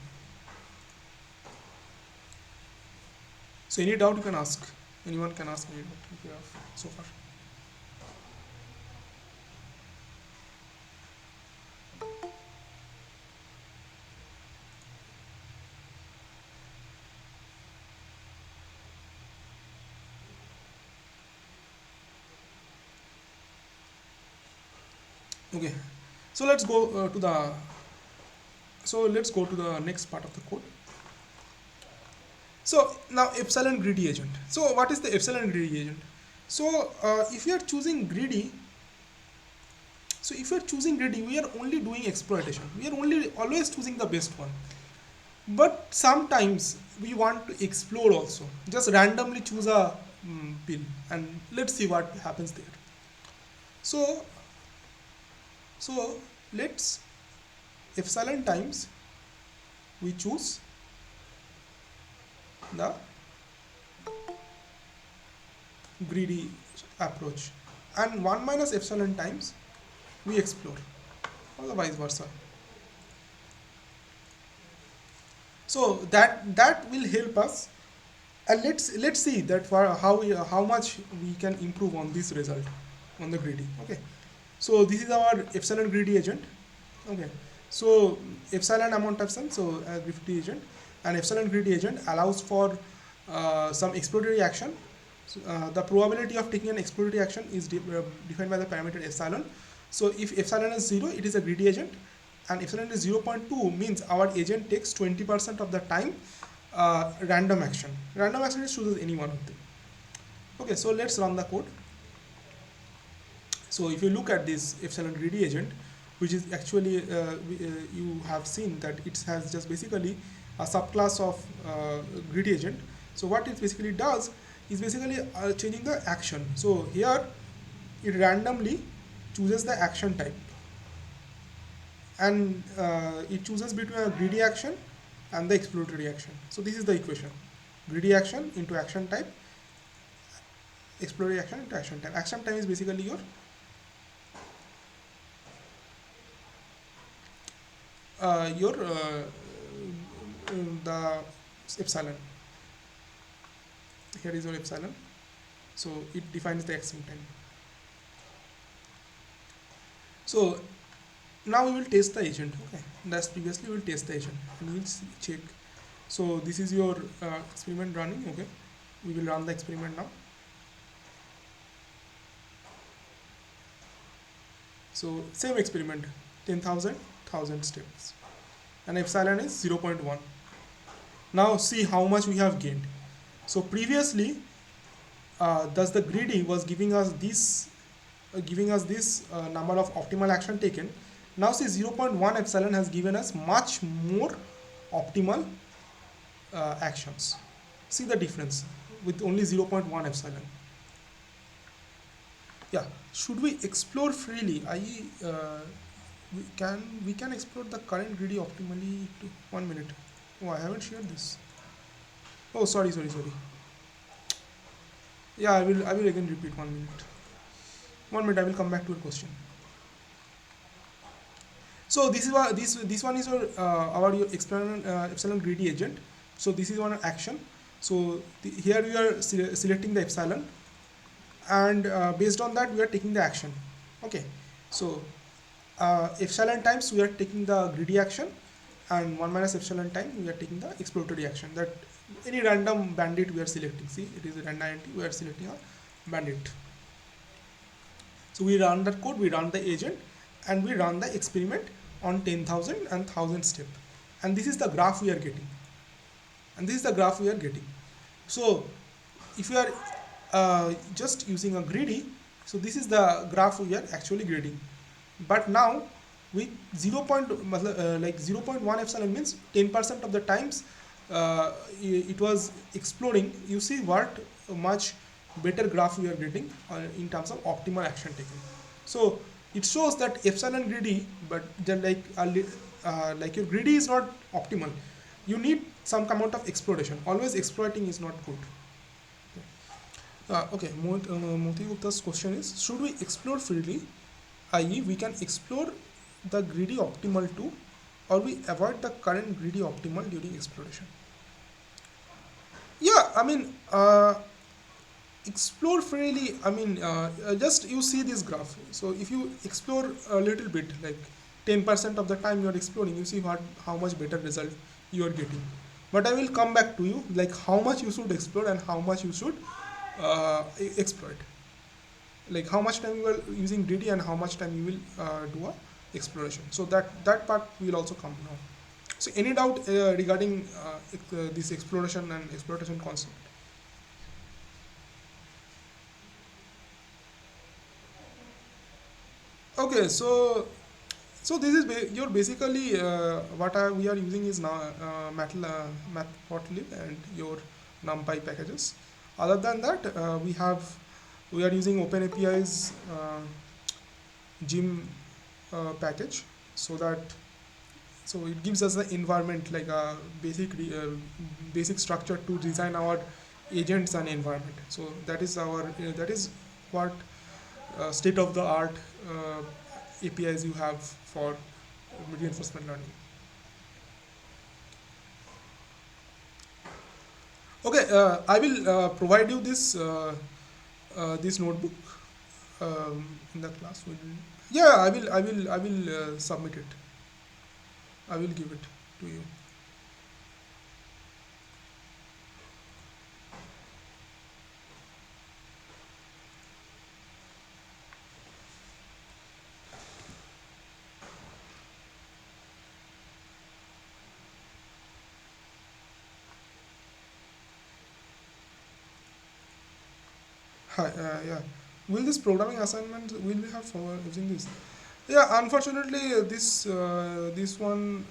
So any doubt you can ask. Anyone can ask any doubt if you have so far. Okay. So let's go to the next part of the code. So now epsilon greedy agent. So what is the epsilon greedy agent? So if you are choosing greedy, we are only doing exploitation. We are only always choosing the best one. But sometimes we want to explore also. Just randomly choose a pill and let's see what happens there. So so let's epsilon times we choose the greedy approach, and 1 minus epsilon times we explore, or the vice versa. So that will help us, and let's see that for how much we can improve on this result on the greedy. Okay, so this is our epsilon greedy agent. Okay, so epsilon amount of sun, so greedy agent, and epsilon greedy agent allows for some exploratory action. So, the probability of taking an exploratory action is defined by the parameter epsilon. So if epsilon is 0, it is a greedy agent, and epsilon is 0.2 means our agent takes 20% of the time random action. Random action is chooses any one of them. Okay, so let's run the code. So if you look at this epsilon greedy agent, which is actually you have seen that it has just basically a subclass of greedy agent. So what it basically does is basically changing the action. So here it randomly chooses the action type, and it chooses between a greedy action and the exploratory action. So this is the equation: greedy action into action type, exploratory action into action type. Action type is basically the epsilon. Here is your epsilon. So it defines the action time. So now we will test the agent. Okay, that's previously we will test the agent and we will check. So this is your experiment running. Okay, we will run the experiment now. So same experiment, 10,000 steps, and epsilon is 0.1. Now see how much we have gained. So previously, thus the greedy was giving us this number of optimal action taken. Now see 0.1 epsilon has given us much more optimal actions. See the difference with only 0.1 epsilon. Yeah, should we explore freely? We can explore the current greedy optimally to 1 minute. Oh, I haven't shared this. Oh, sorry. Yeah, I will again repeat 1 minute. 1 minute, I will come back to your question. So this is what this one is our your epsilon greedy agent. So this is one action. So here we are selecting the epsilon, and based on that we are taking the action. Okay, so epsilon times we are taking the greedy action, and 1 minus epsilon time we are taking the exploratory action. That any random bandit we are selecting. See, it is a random entity, we are selecting a bandit. So we run that code, we run the agent, and we run the experiment on 10,000 and 1,000 step, and this is the graph we are getting. So if you are just using a greedy, so this is the graph we are actually grading. But now with 0. Like 0.1 epsilon means 10% of the times uh, it was exploring, you see what much better graph we are getting in terms of optimal action taken. So it shows that epsilon greedy, but then like your greedy is not optimal. You need some amount of exploration. Always exploiting is not good. Okay, Moti Gupta's question is: should we explore freely, i.e., we can explore the greedy optimal too, or we avoid the current greedy optimal during exploration? Yeah, I mean, explore freely. I mean, just you see this graph. So if you explore a little bit, like 10% of the time you are exploring, you see what how much better result you are getting. But I will come back to you, like how much you should explore and how much you should exploit. Like how much time you are using greedy and how much time you will do a exploration. So that part will also come now. So any doubt regarding this exploration and exploitation concept? Okay, so this is you're basically we are using is now matplotlib and your numpy packages. Other than that, we are using OpenAPI's gym package, so that so it gives us the environment, like a basic structure to design our agents and environment. So that is what state of the art APIs you have for reinforcement learning. Okay, I will provide you this notebook in the class. Yeah, I will submit it. I will give it to you. Hi, yeah. Will this programming assignment will we have for using this? Yeah, unfortunately, this one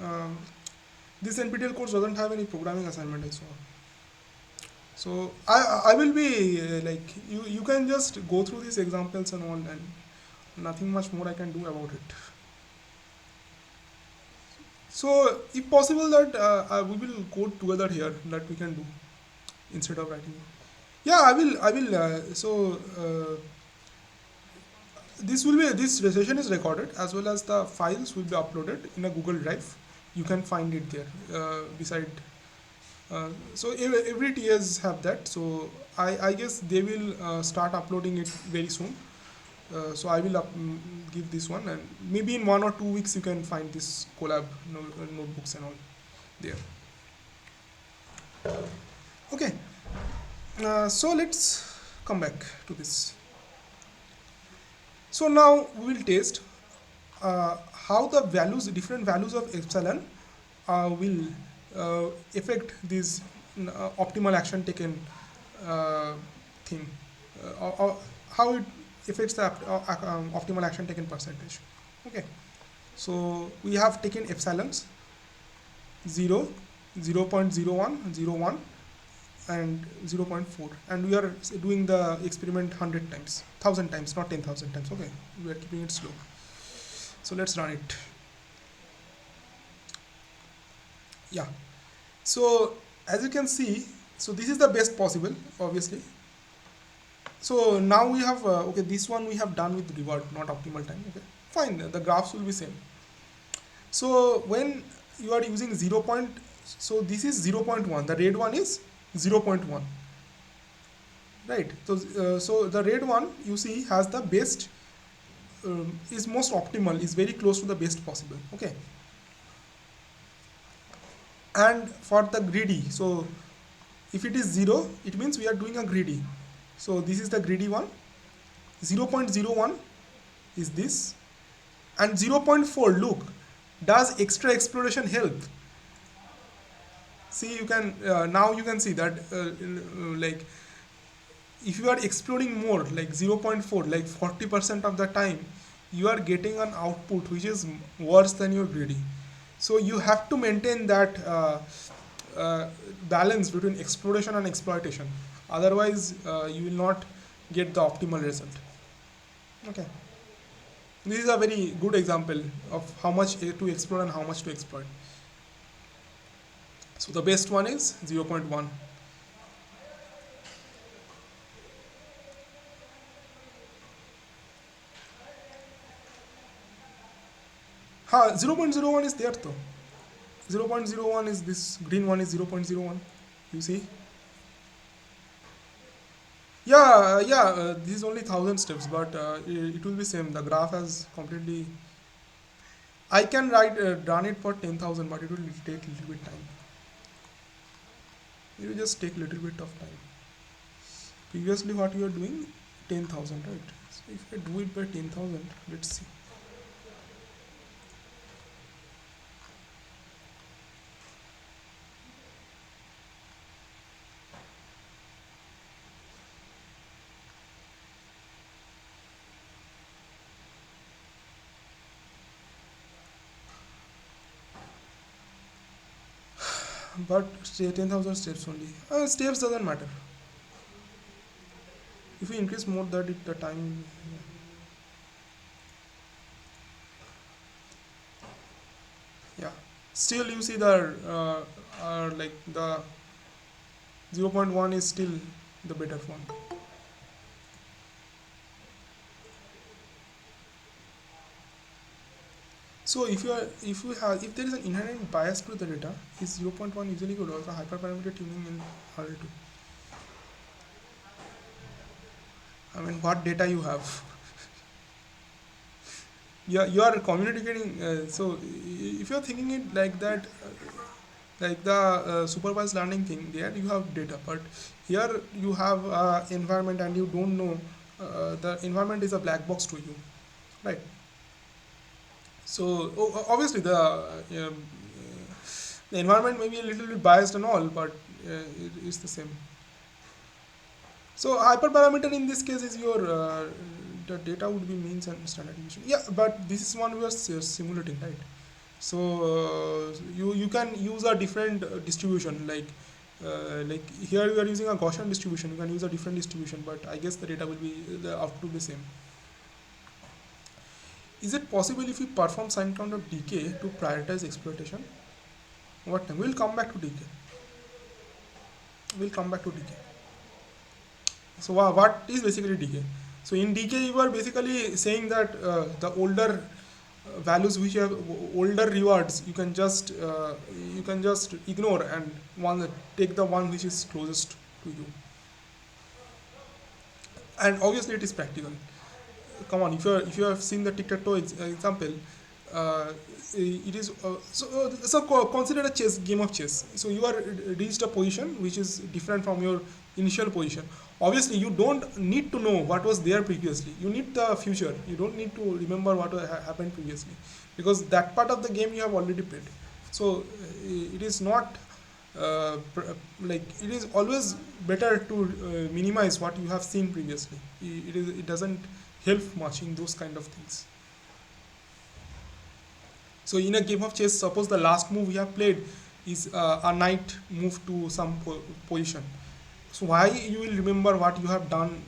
this NPTEL course doesn't have any programming assignment. I saw. So I will be like you can just go through these examples and all, and nothing much more I can do about it. So if possible that we will code together here, that we can do instead of writing. Yeah, I will this session is recorded, as well as the files will be uploaded in a Google Drive. You can find it there beside. So every TS have that. So I guess they will start uploading it very soon. So I will give this one, and maybe in 1 or 2 weeks you can find this collab notebooks and all there. Okay. So let's come back to this. So now we will test how the different values of epsilon will affect this optimal action taken uh, thing, or how it affects the optimal action taken percentage. Okay, so we have taken epsilons 0, 0.01, 0.1, and 0.4, and we are doing the experiment 100 times, 1000 times, not 10,000 times. Okay, we are keeping it slow. So let's run it. Yeah, so as you can see, so this is the best possible, obviously. So now we have okay, this one we have done with reward, not optimal time. Okay, fine, the graphs will be same. So when you are using 0 point, so this is 0.1, the red one is 0.1, right? So the red one you see has the best, is most optimal, is very close to the best possible. Okay, and for the greedy, so if it is 0, it means we are doing a greedy. So this is the greedy one. 0.01 is this, and 0.4, look, does extra exploration help? See, you can now you can see that like if you are exploring more, like 0.4, like 40% of the time, you are getting an output which is worse than your greedy. So you have to maintain that balance between exploration and exploitation. Otherwise, you will not get the optimal result. Okay, this is a very good example of how much to explore and how much to exploit. So the best one is 0.1. Ha, 0.01 is there though. 0.01 is this green one is 0.01. You see? Yeah, yeah. This is only 1,000 steps, but it will be same. The graph has completely. I can write run it for 10,000, but it will take a little bit time. It will just take a little bit of time. Previously, what you are doing, 10,000, right? So if I do it by 10,000, let's see. But say 10,000 steps only. Steps doesn't matter. If you increase more that it, the time. Yeah. Still, you see the like the 0.1 is still the better one. So if there is an inherent bias to the data, is 0.1 usually good, or the hyperparameter tuning in harder to. I mean, what data you have? You are communicating. So if you are thinking it like that, like the supervised learning thing, there you have data, but here you have environment and you don't know. The environment is a black box to you, right? So obviously the environment may be a little bit biased and all, but it is the same. So hyperparameter in this case is your the data would be means and standard deviation. Yeah, but this is one we are simulating, right? So you can use a different distribution, like here you are using a Gaussian distribution. You can use a different distribution, but I guess the data will be the output the same. Is it possible if we perform sign count of decay to prioritize exploitation? What time? We'll come back to decay. We'll come back to decay. So what is basically decay? So in decay, you are basically saying that the older values which have older rewards, you can just ignore and one take the one which is closest to you. And obviously, it is practical. Come on, if you have seen the tic-tac-toe example, uh, it is consider a chess game of chess. So you are reached a position which is different from your initial position. Obviously, you don't need to know what was there previously. You need the future. You don't need to remember what happened previously, because that part of the game you have already played. So it is not like it is always better to minimize what you have seen previously. It doesn't help much in those kind of things. So in a game of chess, suppose the last move we have played is a knight move to some position. So why you will remember what you have done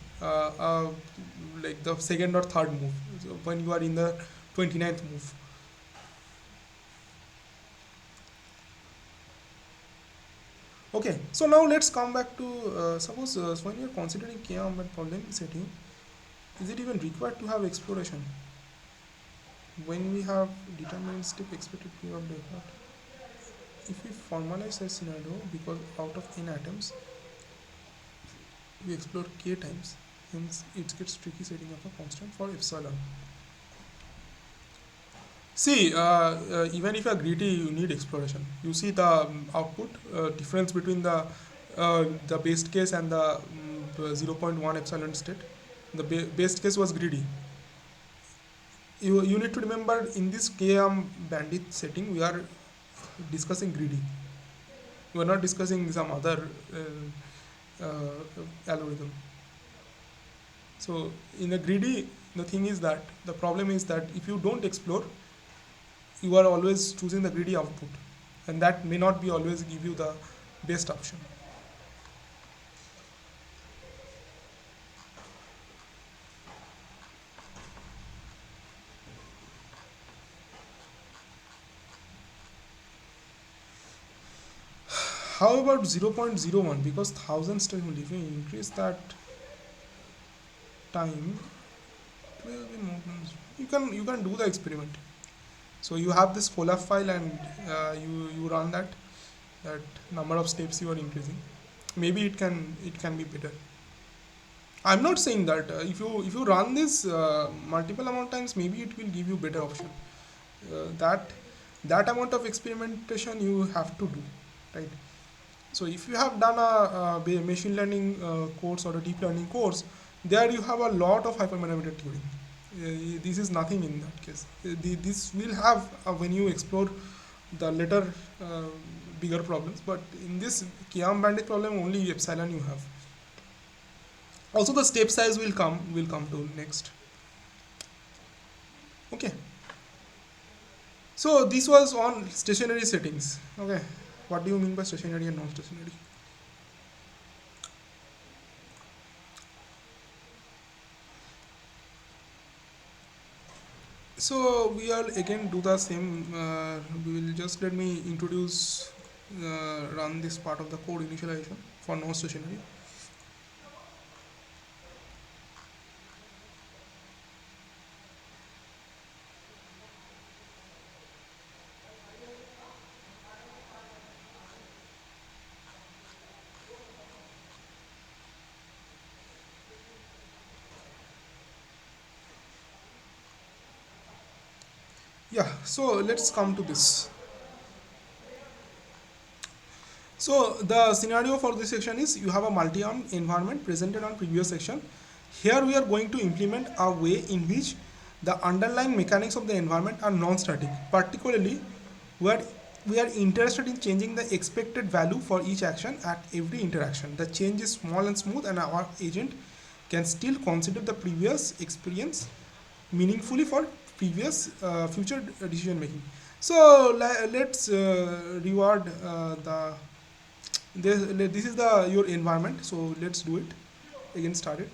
like the second or third move, so when you are in the 29th move. Okay, so now let's come back to suppose when you are considering KM and problem setting, is it even required to have exploration when we have deterministic expected period of default? If we formalize a scenario, because out of n atoms we explore k times, hence it gets tricky setting up a constant for epsilon. See, even if you are greedy, you need exploration. You see the output difference between the base case and the 0.1 epsilon state. The base case was greedy. You need to remember in this KM bandit setting, we are discussing greedy. We are not discussing some other algorithm. So in a greedy, the thing is that the problem is that if you don't explore, you are always choosing the greedy output, and that may not be always give you the best option. How about 0.01? Because 1000 steps only. If you increase that time, it will be more than zero. You can do the experiment. So you have this Colab file and you run that number of steps you are increasing. Maybe it can be better. I'm not saying that if you run this multiple amount times, maybe it will give you better option. That amount of experimentation you have to do, right? So if you have done a machine learning course or a deep learning course, there you have a lot of hyperparameter tuning. This is nothing in that case. This will have when you explore the later uh, bigger problems, but in this Kiam bandit problem only epsilon you have. Also the step size will come to next. Okay. So this was on stationary settings. Okay. What do you mean by stationary and non-stationary? So we are again do the same. We will just let me introduce run this part of the code initialization for non-stationary. Yeah. So let's come to this. So the scenario for this section is you have a multi-arm environment presented on previous section. Here we are going to implement a way in which the underlying mechanics of the environment are non-static. Particularly, we are, we are interested in changing the expected value for each action at every interaction. The change is small and smooth, and our agent can still consider the previous experience meaningfully for previous future decision making. So let's reward the this is the your environment, so let's do it again. Start it.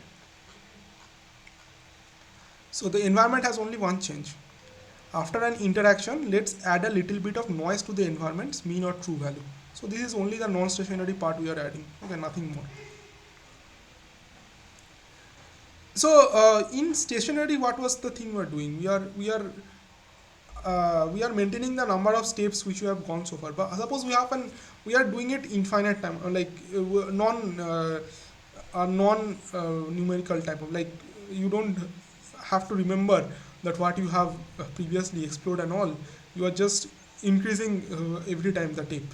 So the environment has only one change. After an interaction, let's add a little bit of noise to the environment's mean or true value. So this is only the non-stationary part we are adding. Okay, nothing more. So in stationary, what was the thing we are doing? We are maintaining the number of steps which you have gone so far. But suppose we are doing it infinite time, like a non numerical type of, like, you don't have to remember that what you have previously explored and all. You are just increasing every time the tape.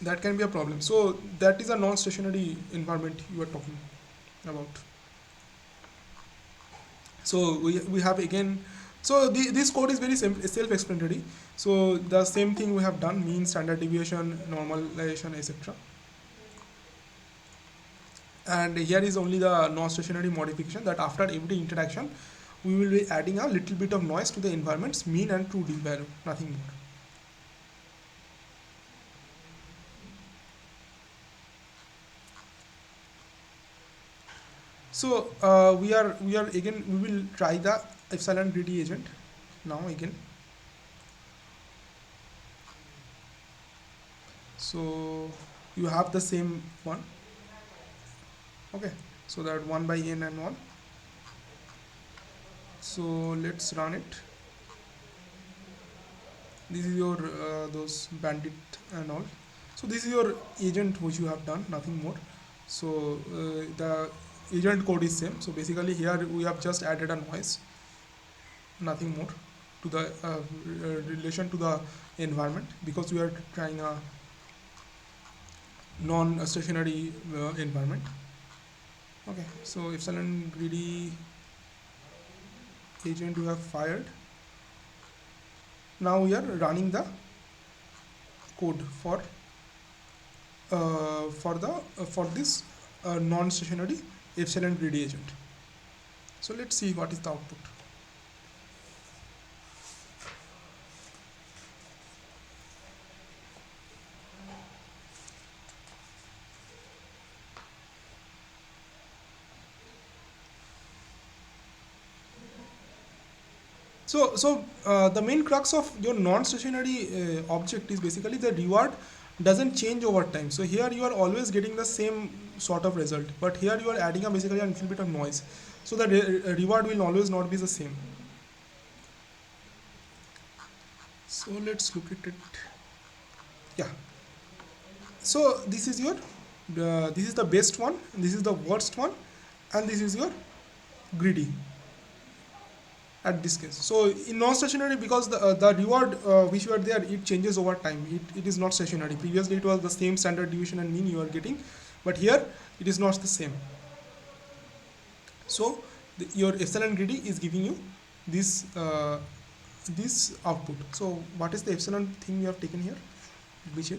That can be a problem. So that is a non-stationary environment you are talking about. So we have again, so this code is very self-explanatory. So the same thing we have done: mean, standard deviation, normalization, etc. And here is only the non-stationary modification, that after every interaction we will be adding a little bit of noise to the environment's mean and true value, nothing more. So we are again, we will try the epsilon greedy agent now again. So you have the same one. Okay, so that 1 by n and all. So let's run it. This is your those bandit and all. So this is your agent which you have done, nothing more. So the agent code is same. So basically here we have just added a noise, nothing more, to the relation to the environment, because we are trying a non-stationary environment. Okay, so epsilon greedy agent we have fired. Now we are running the code for this non-stationary epsilon greedy agent. So let's see what is the output. So the main crux of your non-stationary object is basically the reward doesn't change over time. So here you are always getting the same sort of result, but here you are adding a basically a little bit of noise. So the reward will always not be the same. So let's look at it. Yeah. So this is your, this is the best one, this is the worst one, and this is your greedy at this case. So in non-stationary, because the reward which you are there, it changes over time. It is not stationary. Previously it was the same standard deviation and mean you are getting, but here it is not the same. So your epsilon greedy is giving you this this output. So what is the epsilon thing you have taken here? Let me check.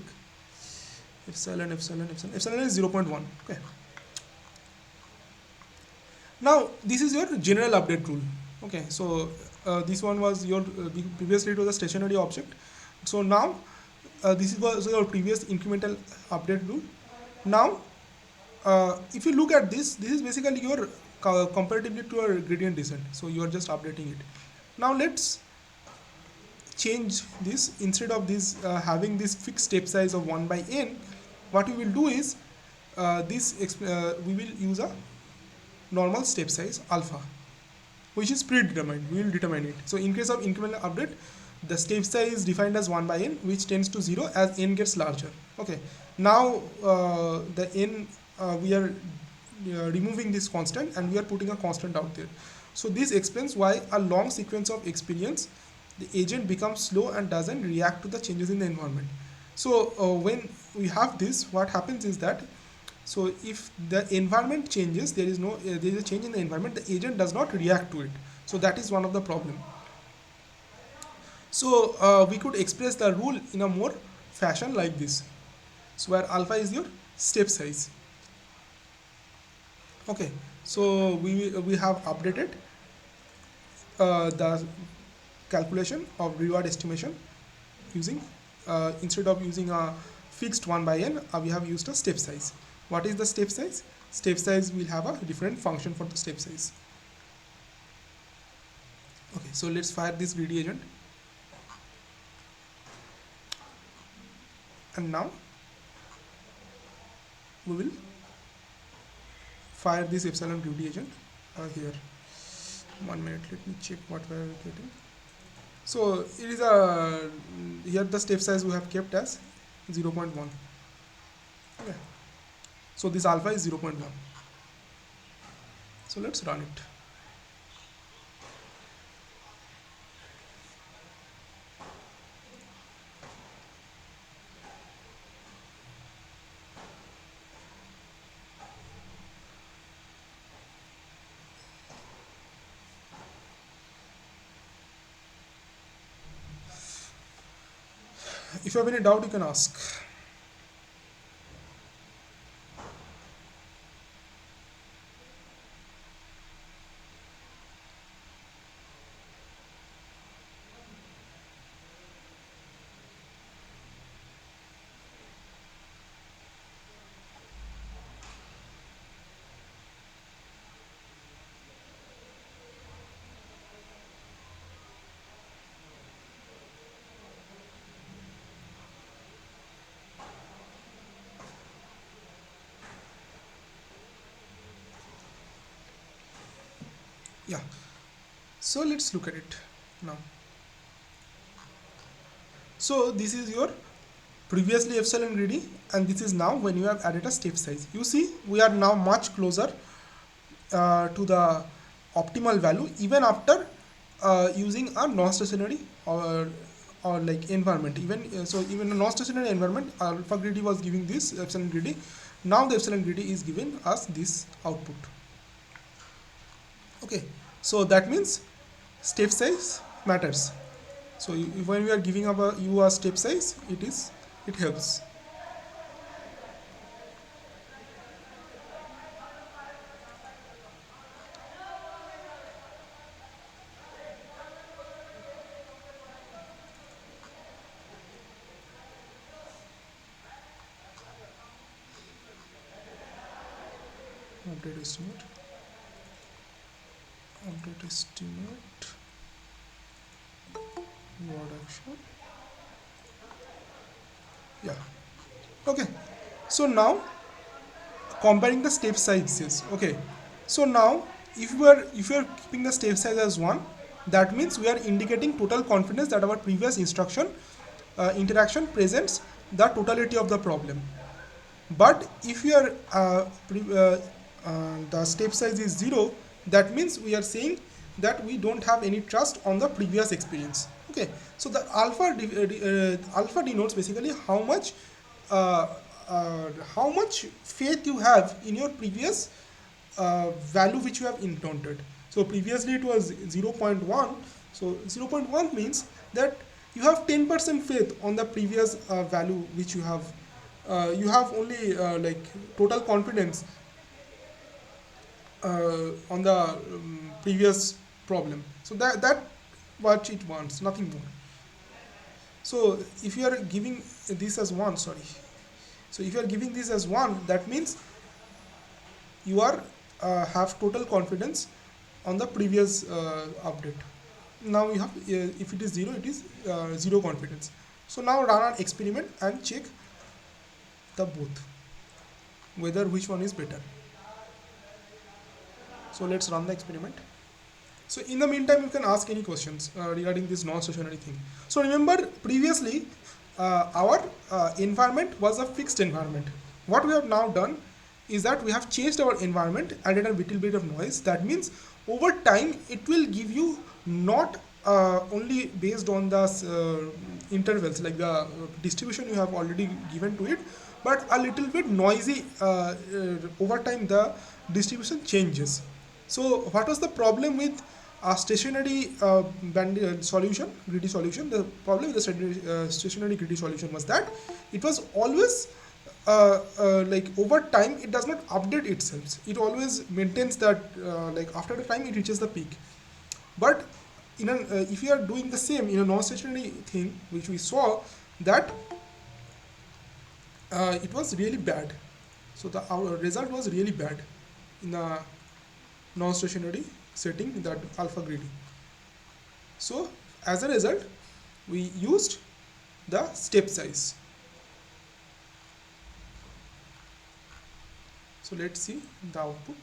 Epsilon is 0.1. Okay. Now this is your general update rule. Okay, so this one was your previously it was a stationary object. So now this was your previous incremental update rule. Now if you look at this, this is basically your comparatively to your gradient descent. So you are just updating it. Now let's change this. Instead of this having this fixed step size of 1 by n, what we will do is we will use a normal step size alpha, which is predetermined. We will determine it. So in case of incremental update, the step size is defined as 1 by n, which tends to 0 as n gets larger. Okay. Now the n, we are removing this constant and we are putting a constant out there. So this explains why a long sequence of experience, the agent becomes slow and doesn't react to the changes in the environment. So when we have this, what happens is that, so if the environment changes, there is no there is a change in the environment, the agent does not react to it. So that is one of the problem. So we could express the rule in a more fashion like this. So where alpha is your step size. Okay. So we have updated the calculation of reward estimation using instead of using a fixed 1 by n, we have used a step size. What is the step size? Step size will have a different function for the step size. Okay, so let's fire this greedy agent, and now we will fire this epsilon greedy agent here. 1 minute, let me check what we are getting. So it is a, here the step size we have kept as 0.1. Okay. So this alpha is 0.1. So let's run it. If you have any doubt, you can ask. Yeah. So let's look at it now. So this is your previously epsilon greedy, and this is now when you have added a step size. You see, we are now much closer to the optimal value even after using a non-stationary or like environment. Even so, even a non-stationary environment, alpha greedy was giving this epsilon greedy. Now the epsilon greedy is giving us this output. Okay, so that means step size matters. So when we are giving up you a step size, it helps. Update estimate. Update estimate. word action. Yeah. Okay. So now comparing the step sizes. Okay. So now if you are keeping the step size as 1, that means we are indicating total confidence that our previous instruction interaction presents the totality of the problem. But if your the step size is 0, that means we are saying that we don't have any trust on the previous experience. Okay, so the alpha denotes basically uh, how much faith you have in your previous value which you have encountered. So previously it was 0.1. So 0.1 means that you have 10% faith on the previous value which you have only like total confidence on the previous problem. So that what it wants, nothing more. So if you are giving this as 1, sorry. So if you are giving this as 1, that means you are have total confidence on the previous update. Now you have if it is 0, it is 0 confidence. So now run an experiment and check the both, whether which one is better. So let's run the experiment. So in the meantime, you can ask any questions regarding this non-stationary thing. So remember previously our environment was a fixed environment. What we have now done is that we have changed our environment, added a little bit of noise. That means over time it will give you not only based on the intervals like the distribution you have already given to it, but a little bit noisy. Over time the distribution changes. So what was the problem with a stationary solution, greedy solution? The problem with the stationary greedy solution was that it was always like over time it does not update itself. It always maintains that like after the time it reaches the peak. But if you are doing the same in a non-stationary thing, which we saw that it was really bad. So the our result was really bad in the non-stationary setting, that alpha greedy. So as a result, we used the step size. So let's see the output.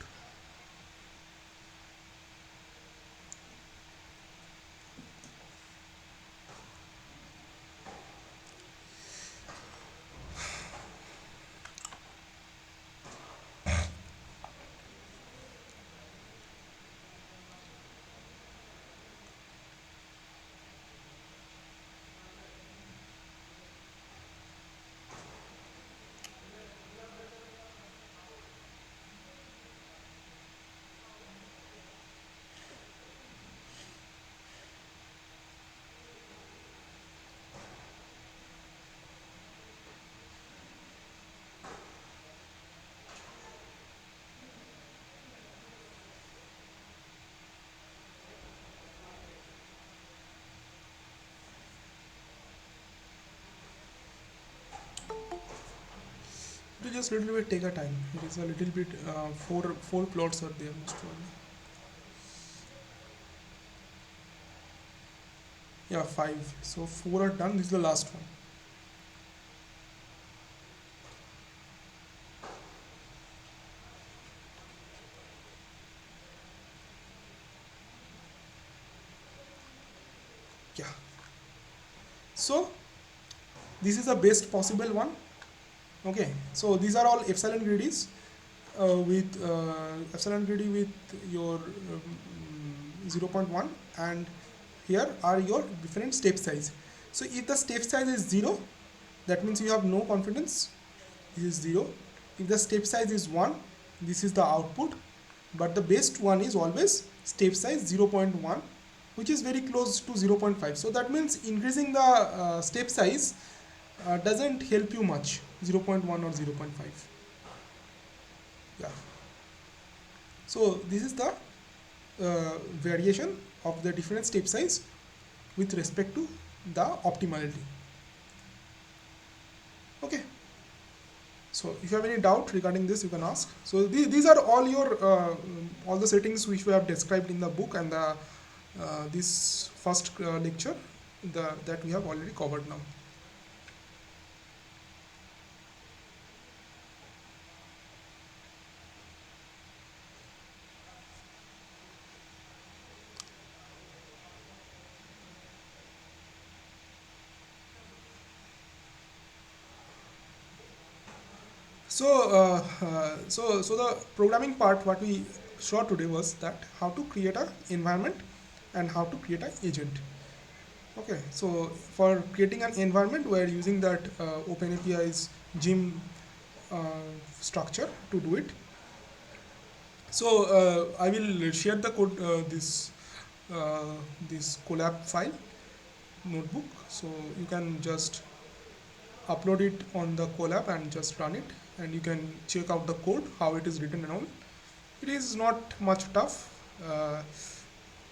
It will just little bit take a time. It is a little bit four plots are there most probably. Yeah, 5. So 4 are done. This is the last one. Yeah. So this is the best possible one. Okay. So these are all epsilon greedies with epsilon greedy with your 0.1, and here are your different step size. So if the step size is 0, that means you have no confidence. This is 0. If the step size is 1, this is the output, but the best one is always step size 0.1, which is very close to 0.5. So that means increasing the step size doesn't help you much, 0.1 or 0.5. Yeah. So this is the variation of the different step size with respect to the optimality. Okay. So if you have any doubt regarding this, you can ask. So these are all your all the settings which we have described in the book and the this first lecture. the that we have already covered now. So the programming part what we saw today was that how to create a environment and how to create an agent. Okay, so for creating an environment, we're using that OpenAPI's gym structure to do it. So I will share the code uh, this collab file notebook. So you can just upload it on the collab and just run it, and you can check out the code how it is written and all. It is not much tough. Uh,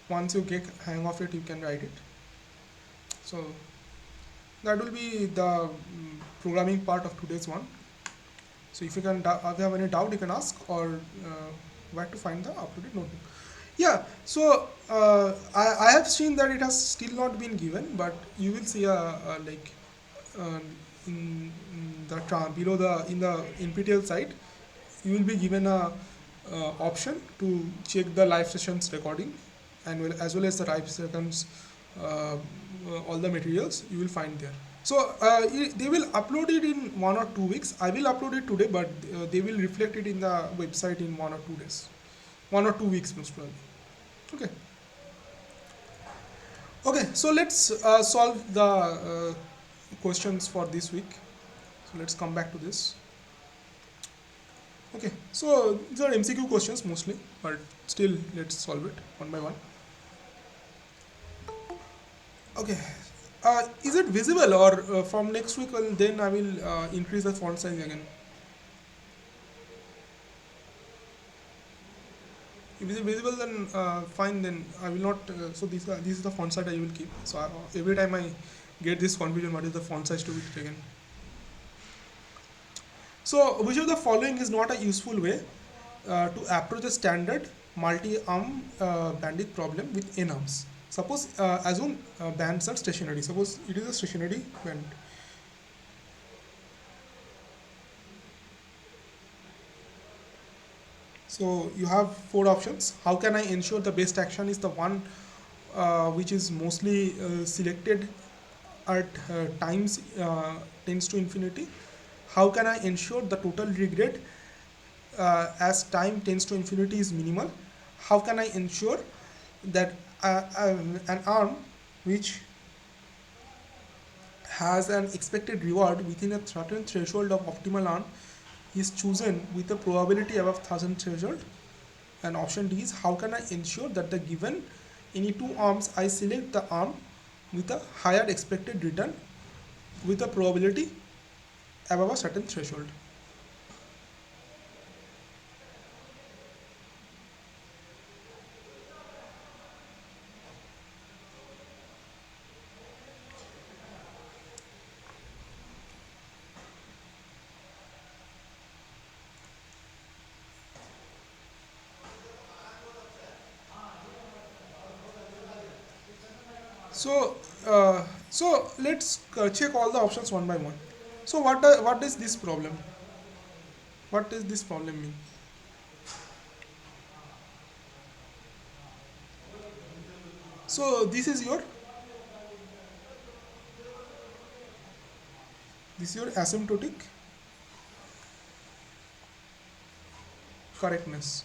Once you get hang of it, you can write it. So that will be the programming part of today's one. So if you have any doubt, you can ask, or where to find the uploaded notebook. Yeah. So I have seen that it has still not been given, but you will see a like uh, in the below the in the NPTEL site, you will be given a option to check the live sessions recording, and as well as the live sessions all the materials you will find there. So they will upload it in 1 or 2 weeks. I will upload it today, but they will reflect it in the website in 1 or 2 days, 1 or 2 weeks most probably. Okay. Okay. So let's solve the questions for this week. So let's come back to this. Okay. So these are MCQ questions mostly, but still let's solve it one by one. Okay. Is it visible, or from next week? Well, then I will increase the font size again. If it is visible, then fine. Then I will not. So this is the font size I will keep. So every time I get this confusion, what is the font size to be taken? So which of the following is not a useful way to approach the standard multi-arm bandit problem with n arms? Suppose assume bands are stationary. Suppose it is a stationary band. So you have four options. How can I ensure the best action is the one which is mostly selected at times tends to infinity? How can I ensure the total regret as time tends to infinity is minimal? How can I ensure that an arm which has an expected reward within a certain threshold of optimal arm is chosen with a probability above 1000 threshold? And option D is how can I ensure that the given any two arms I select the arm with a higher expected return with a probability above a certain threshold. So so let's check all the options one by one. So what is this problem? What does this problem mean? So this is your asymptotic correctness,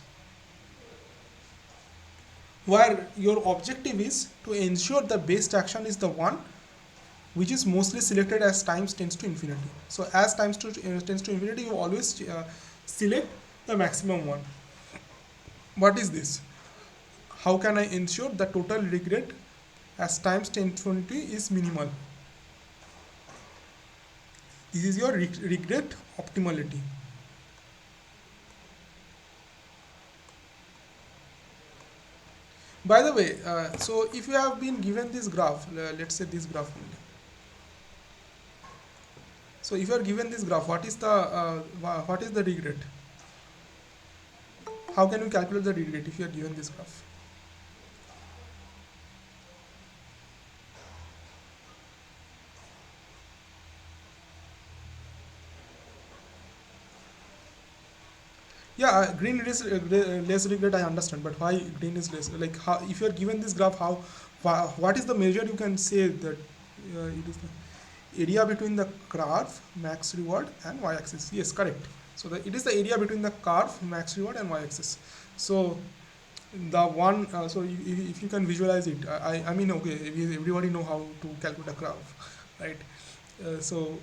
where your objective is to ensure the best action is the one which is mostly selected as times tends to infinity. So as tends to infinity, you always select the maximum one. What is this? How can I ensure the total regret as times tends to infinity is minimal? This is your regret optimality. By the way, so if you have been given this graph, let's say this graph only. So if you are given this graph, what is the regret? How can you calculate the regret if you are given this graph? Yeah, green is less regret. I understand, but why green is less? Like, how, if you are given this graph, what is the measure you can say that it is the area between the curve, max reward, and y-axis? Yes, correct. So it is the area between the curve, max reward, and y-axis. So the one, so if you can visualize it, I mean, okay, everybody know how to calculate a curve, right? So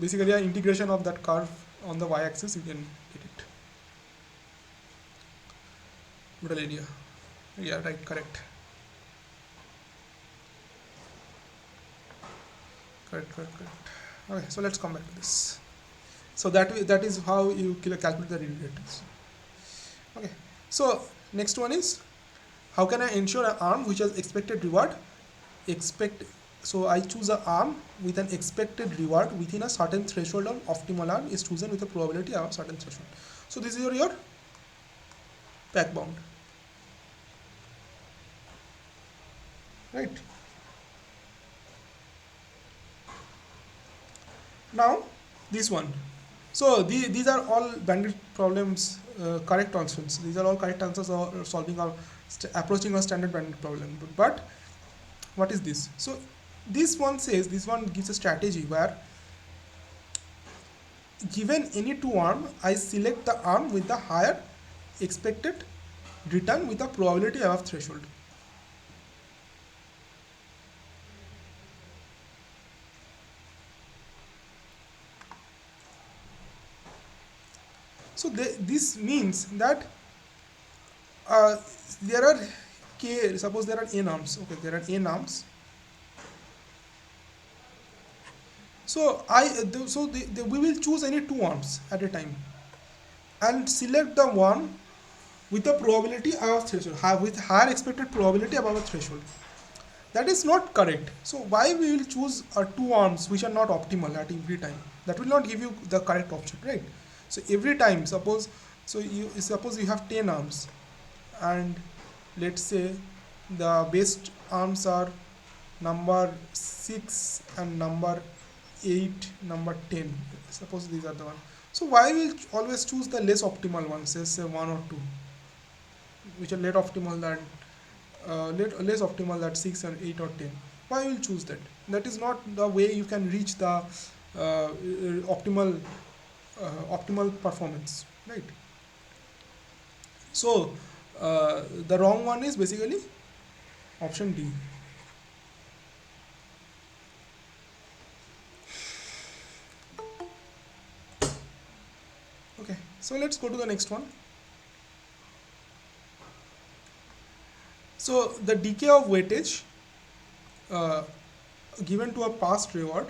basically, yeah, integration of that curve on the y-axis, you can get it. Middle area. Yeah, right, correct. Correct. Okay, so let's come back to this. So that is how you calculate the derivatives. Okay, so next one is, how can I ensure an arm which has expected reward expect so I choose an arm with an expected reward within a certain threshold, of optimal arm is chosen with a probability of a certain threshold. So this is your pack bound, right? Now this one. So these are all bandit problems, correct answers. These are all correct answers of solving our approaching a standard bandit problem. But what is this? So this one gives a strategy where given any two arm, I select the arm with the higher expected return with a probability above threshold. So this means that uh, there are k. Suppose there are n arms. Okay, there are n arms. So we will choose any two arms at a time and select the one with the probability above threshold, with higher expected probability above a threshold. That is not correct. So why we will choose two arms which are not optimal at every time? That will not give you the correct option, right? So every time, suppose you have 10 arms, and let's say the best arms are number 6 and number 8, number 10. Suppose these are the one. So why will always choose the less optimal ones, say 1 or 2, which are less optimal than 6 and 8 or 10? Why will choose that? That is not the way you can reach the optimal performance, right? So the wrong one is basically option D. Okay, so let's go to the next one. So the decay of weightage uh, given to a past reward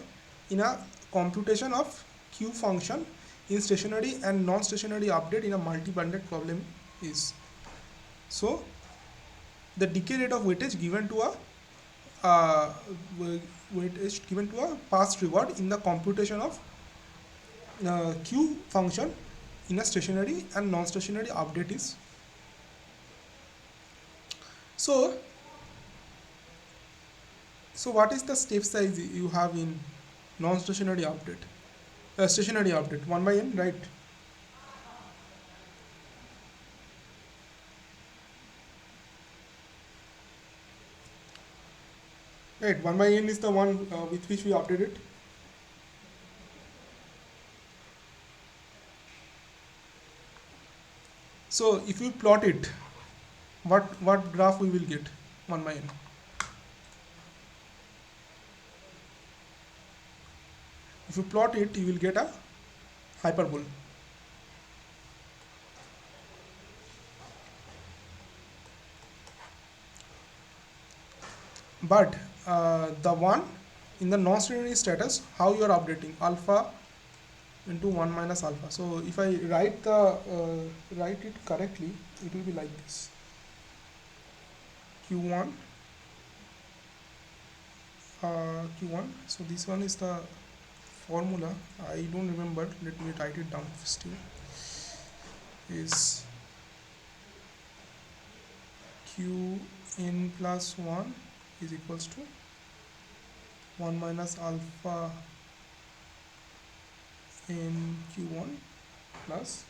in a computation of Q function in stationary and non-stationary update in a multi-banded problem is. So the decay rate of weightage given to a uh, weightage given to a past reward in the computation of Q function in a stationary and non-stationary update is. So what is the step size you have in non-stationary update? Stationary update 1 by n, right? Right, 1 by n is the one with which we update it. So if we plot it, what graph we will get? 1 by n. If you plot it, you will get a hyperbole. But the one in the non-stationary status, how you are updating alpha into 1 minus alpha. So if I write it correctly, it will be like this: q1 q1. So this one is the formula. I don't remember. Let me write it down still. Is qn plus 1 is equals to 1 minus alpha in q1 plus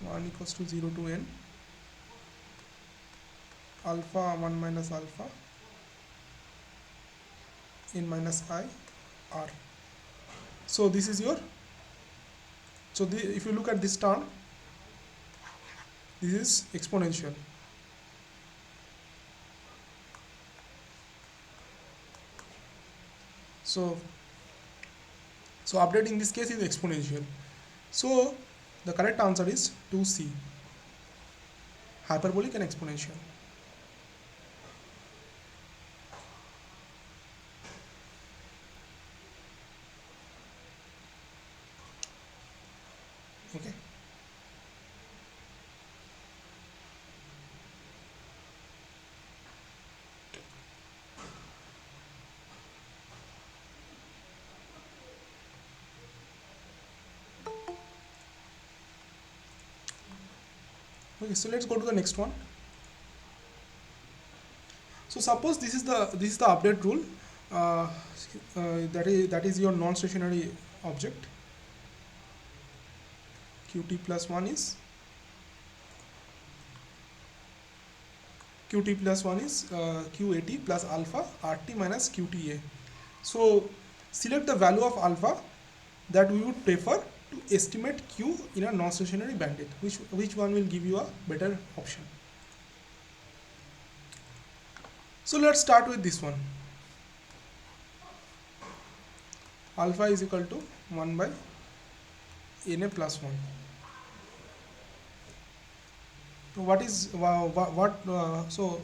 1 equals to 0 to n alpha 1 minus alpha n minus I r. So this is your, so if you look at this term, this is exponential. So update in this case is exponential. So the correct answer is 2C, hyperbolic and exponential. Okay. Okay, so let's go to the next one. So suppose this is the update rule. Uh, that is your non-stationary object. Qt plus 1 is qat plus alpha rt minus qta. So select the value of alpha that we would prefer to estimate q in a non-stationary bandit. Which one will give you a better option? So let's start with this one. Alpha is equal to 1 by na plus 1. So so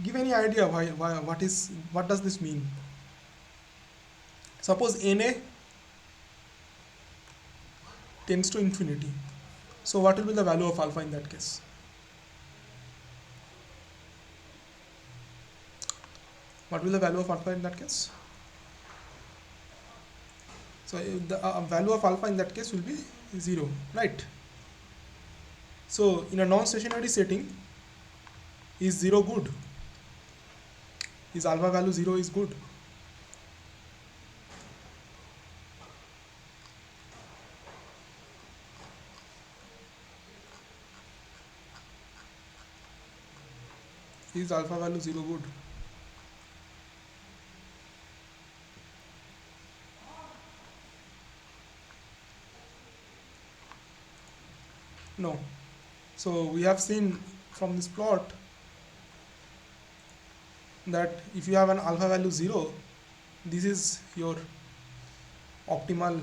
give any idea what does this mean? Suppose na tends to infinity. So what will be the value of alpha in that case? What will the value of alpha in that case? So the value of alpha in that case will be 0, right? So in a non-stationary setting, is 0 good? Is alpha value 0 is good? Is alpha value 0 good? No. So we have seen from this plot that if you have an alpha value 0, this is your optimal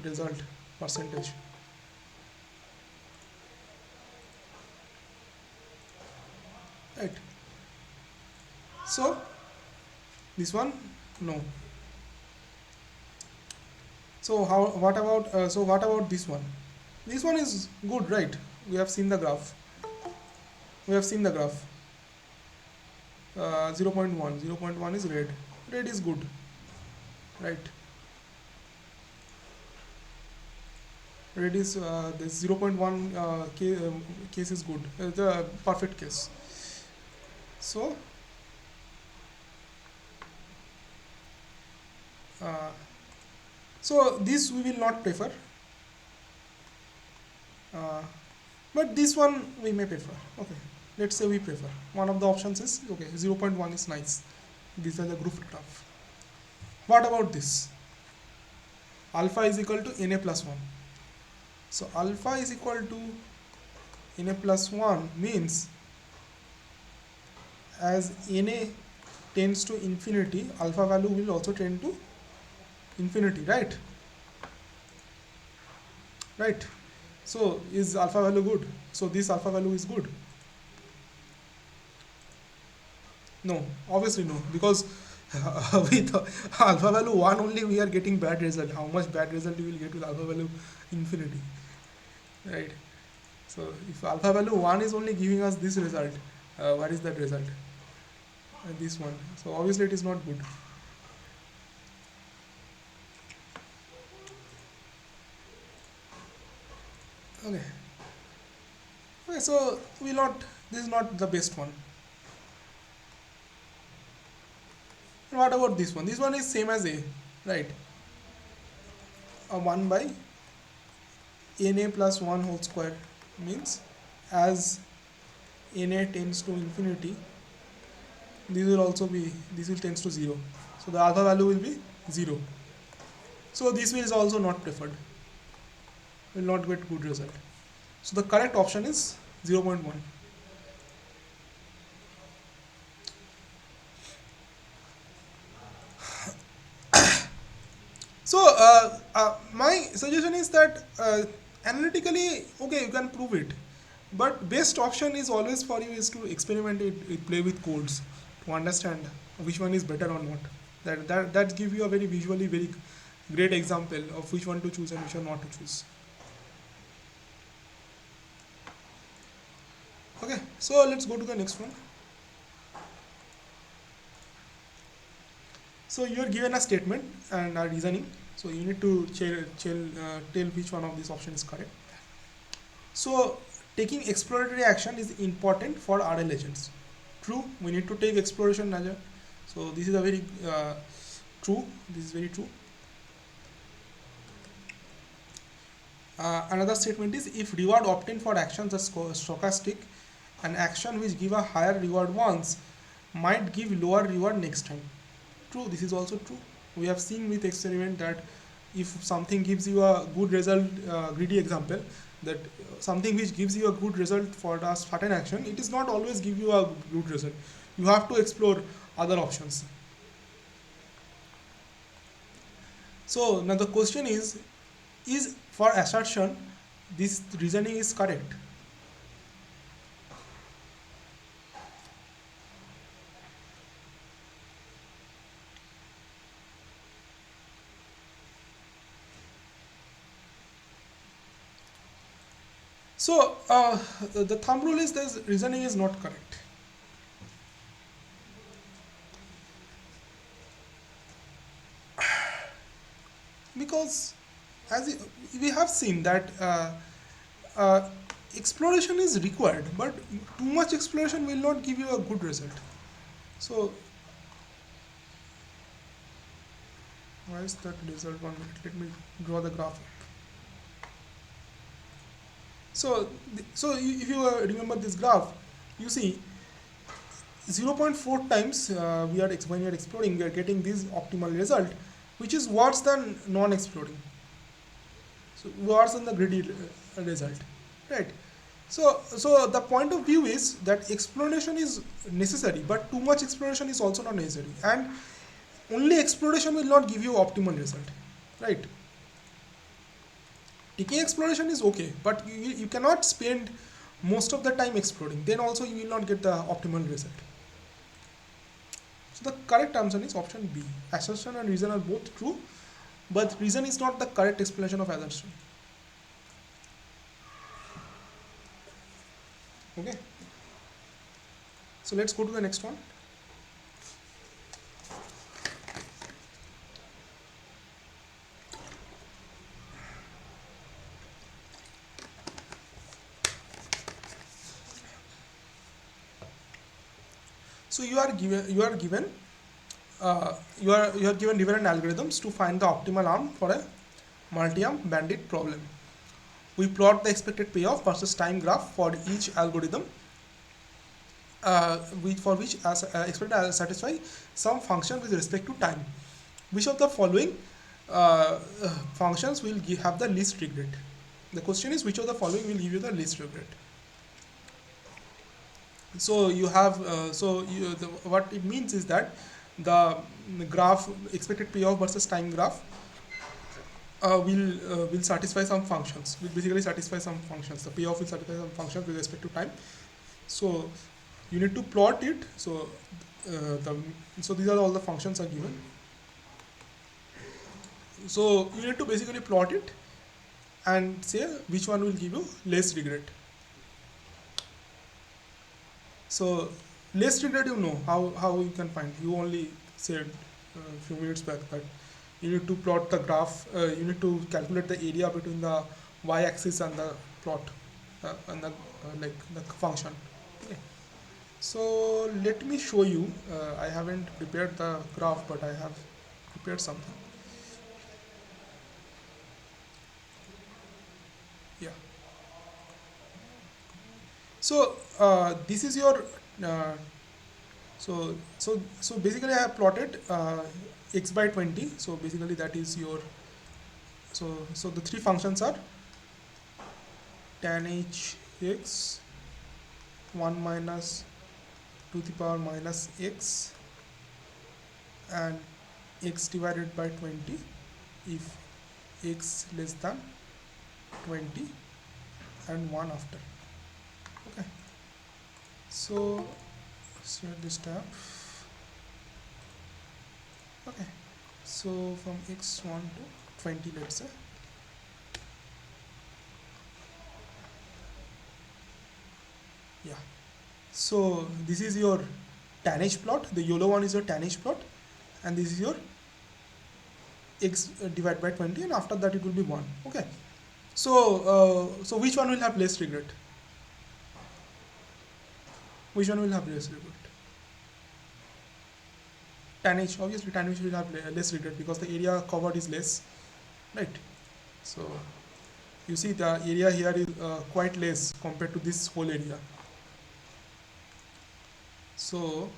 result percentage. Right. So this one, no. So what about this one? This one is good, right? We have seen the graph. 0.1. 0.1 is red. Red is good, right? Red is the 0.1 case is good. The perfect case. So uh, so this we will not prefer, but this one we may prefer. Okay, let's say we prefer. One of the options is okay. 0.1 is nice. These are the group graph. What about this? Alpha is equal to na plus 1. So alpha is equal to na plus 1 means as na tends to infinity, alpha value will also tend to infinity, right? Right. So is alpha value good? So this alpha value is good? No, obviously no, because with alpha value 1 only we are getting bad result. How much bad result you will get with alpha value infinity, right? So if alpha value 1 is only giving us this result, what is that result? This one. So obviously it is not good. Okay. Okay, so this is not the best one. And what about this one? This one is same as A, right? 1 by na plus 1 whole square means as na tends to infinity, this will also be, this will tends to 0. So the alpha value will be 0. So this is also not preferred, will not get good result. So the correct option is 0.1. So my suggestion is that analytically, okay, you can prove it, but best option is always for you is to experiment it, play with codes to understand which one is better or not. That give you a very visually very great example of which one to choose and which one not to choose. Okay, so let's go to the next one. So you are given a statement and a reasoning. So you need to tell which one of these options is correct. So taking exploratory action is important for RL agents. True, we need to take exploration measure. So this is a very true. This is very true. Another statement is if reward obtained for actions are stochastic, an action which give a higher reward once might give lower reward next time. True, this is also true. We have seen with experiment that if something gives you a good result, greedy example, that something which gives you a good result for a certain action, it is not always give you a good result. You have to explore other options. So now the question is for assertion, this reasoning is correct. So the thumb rule is this reasoning is not correct. Because as we have seen that uh, exploration is required, but too much exploration will not give you a good result. So why is that result 1 minute? Let me draw the graph. So if you remember this graph, you see 0.4 times when we are exploring, we are getting this optimal result, which is worse than non-exploring. So worse than the greedy result, right? So the point of view is that exploration is necessary, but too much exploration is also not necessary, and only exploration will not give you optimal result, right? Taking exploration is okay, but you cannot spend most of the time exploring. Then also you will not get the optimal result. So the correct answer is option B. Assertion and reason are both true, but reason is not the correct explanation of assertion. Okay. So let's go to the next one. So you are given different algorithms to find the optimal arm for a multi-arm bandit problem. We plot the expected payoff versus time graph for each algorithm, for which expected satisfy some function with respect to time. Which of the following functions will have the least regret? The question is which of the following will give you the least regret? So you have what it means is that the graph expected payoff versus time graph will satisfy some functions, will basically satisfy some functions. The payoff will satisfy some functions with respect to time. So you need to plot it. So these are all the functions are given. So you need to basically plot it and say which one will give you less regret. So less regret, you know how you can find. You only said a few minutes back that you need to plot the graph. You need to calculate the area between the y-axis and the plot and the like the function. Okay. So let me show you. I haven't prepared the graph, but I have prepared something. Yeah. So this is your uh, so basically I have plotted x by 20. So basically that is your so the three functions are tan h x 1 minus to the power minus x and x divided by 20 if x less than 20 and 1 after. Okay, so share this tab. Okay, so from x1 to 20, let's say. Yeah, so this is your tannage plot. The yellow one is your tannage plot, and this is your x divided by 20, and after that it will be 1. Okay, so so which one will have less regret? Which one will have less regret? Tannage, obviously tannage will have less regret because the area covered is less, right? So you see the area here is quite less compared to this whole area. So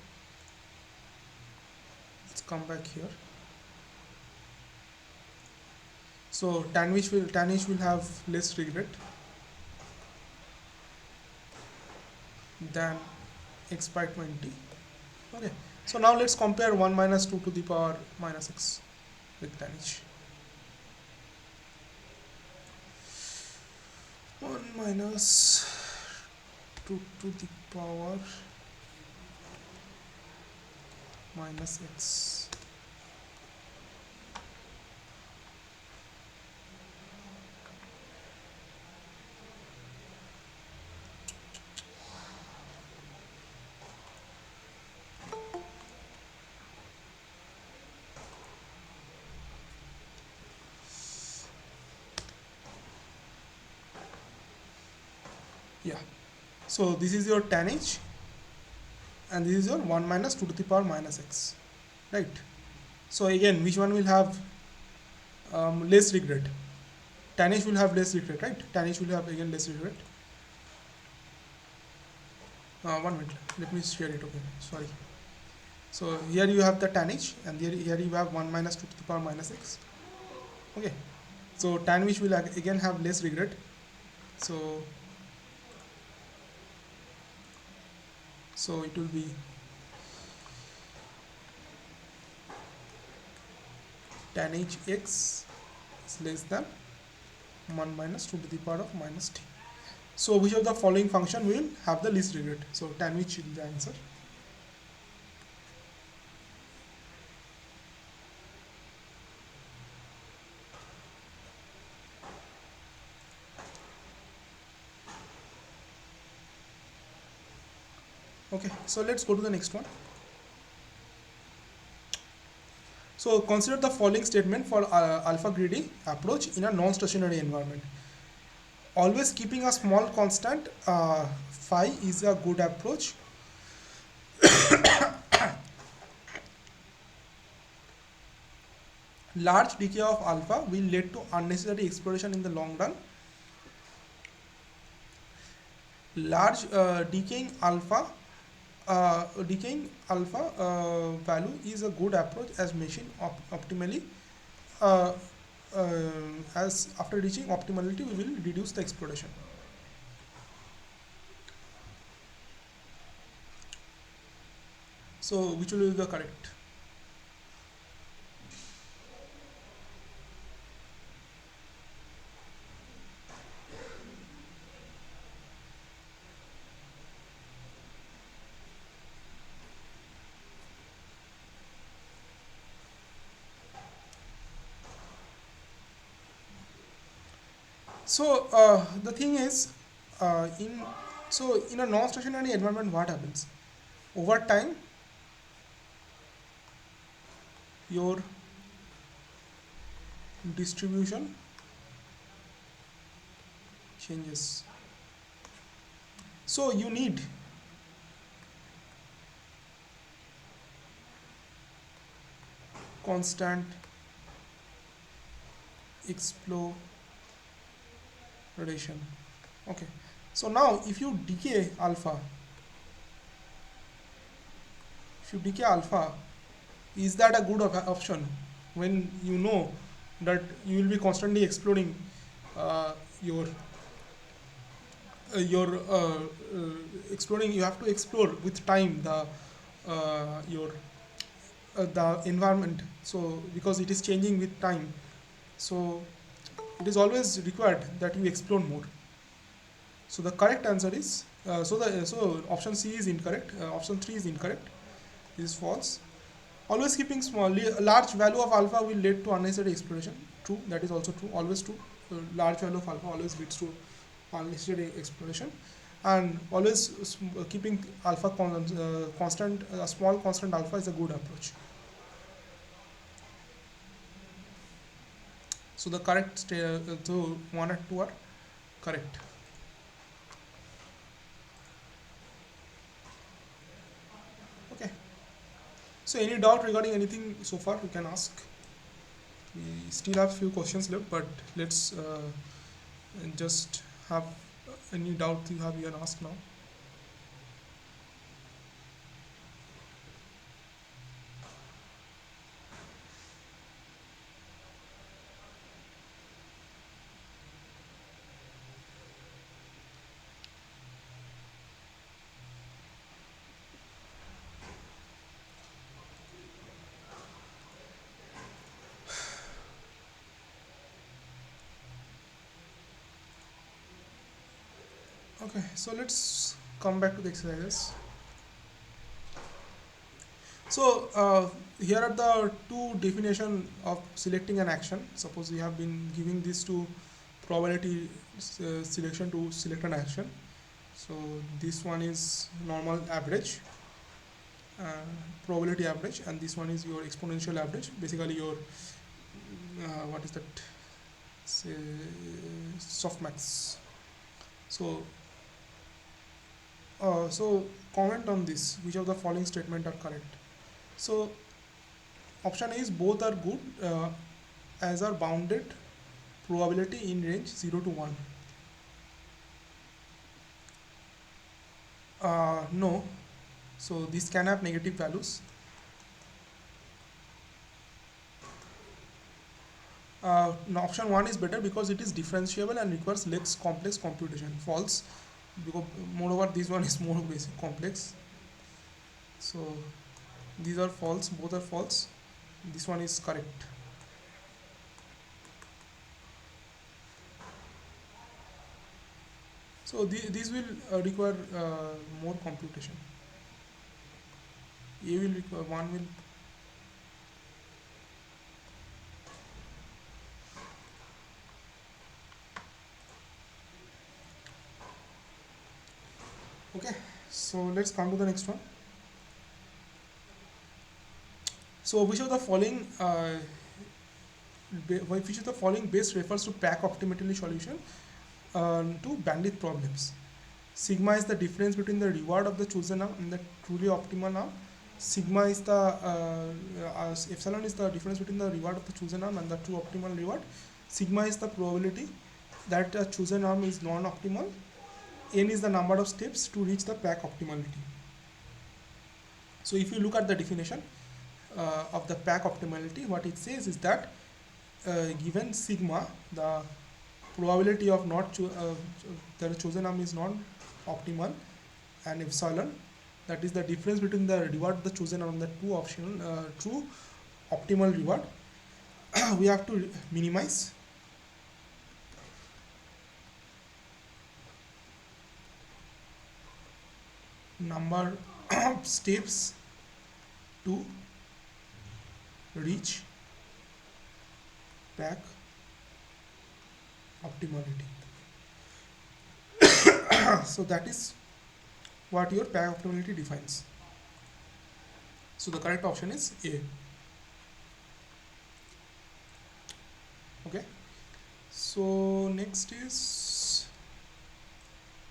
let's come back here. So tannage will have less regret than x by 20. Okay, so now let's compare 1 minus 2 to the power minus x with tannage. 1 minus 2 to the power minus x. Yeah, so this is your tannage and this is your 1 minus 2 to the power minus x, right? So again, which one will have less regret? Tannage will have less regret, right? Tannage will have again less regret. 1 minute, let me share it. Okay, sorry. So here you have the tannage, and here you have 1 minus 2 to the power minus x. Okay, so tannage will again have less regret. So it will be tannage x is less than 1 minus 2 to the power of minus t. So which of the following function will have the least regret? So tannage is the answer. Okay, so let's go to the next one. So consider the following statement for alpha greedy approach in a non-stationary environment. Always keeping a small constant phi is a good approach. Large decay of alpha will lead to unnecessary exploration in the long run. Large decaying alpha value is a good approach as machine optimally uh, as after reaching optimality we will reduce the exploration. So which will be the correct? So the thing is, in in a non-stationary environment, what happens? Over time, your distribution changes. So you need constant exploration radiation. Okay, so now if you decay alpha, is that a good option when you know that you will be constantly exploring uh, your your exploring, you have to explore with time your the environment, so because it is changing with time, so it is always required that you explore more. So the correct answer is so option C is incorrect, option 3 is incorrect, this is false. Always keeping a large value of alpha will lead to unnecessary exploration. True, that is also true. Always true. Large value of alpha always leads to unnecessary exploration, and always keeping alpha constant, a small constant alpha is a good approach. So the correct so 1 and 2 are correct. Okay. So any doubt regarding anything so far, you can ask. We still have few questions left, but let's just have any doubt you have, you can ask now. Okay, so let's come back to the exercises. So here are the two definition of selecting an action. Suppose we have been giving this to probability selection to select an action. So this one is normal average, uh, probability average, and this one is your exponential average. Basically your what is that? Say, softmax. So so comment on this. Which of the following statement are correct? So option A is both are good, as are bounded probability in range 0 to 1. No. So this can have negative values. No, option 1 is better because it is differentiable and requires less complex computation. False, because moreover this one is more basic complex. So these are false, both are false. This one is correct. So these will require more computation. A will require, one will. Okay, so let's come to the next one. So which of the following best refers to pack optimally solution to bandit problems? Sigma is the difference between the reward of the chosen arm and the truly optimal arm. Sigma is the epsilon is the difference between the reward of the chosen arm and the true optimal reward. Sigma is the probability that a chosen arm is non-optimal. N is the number of steps to reach the pack optimality. So if you look at the definition of the pack optimality, what it says is that given sigma, the probability of the chosen arm is non-optimal, and epsilon, that is the difference between the reward of the chosen arm and the true optimal reward, we have to minimize number of steps to reach pack optimality. So that is what your pack optimality defines. So the correct option is A. Okay. So next is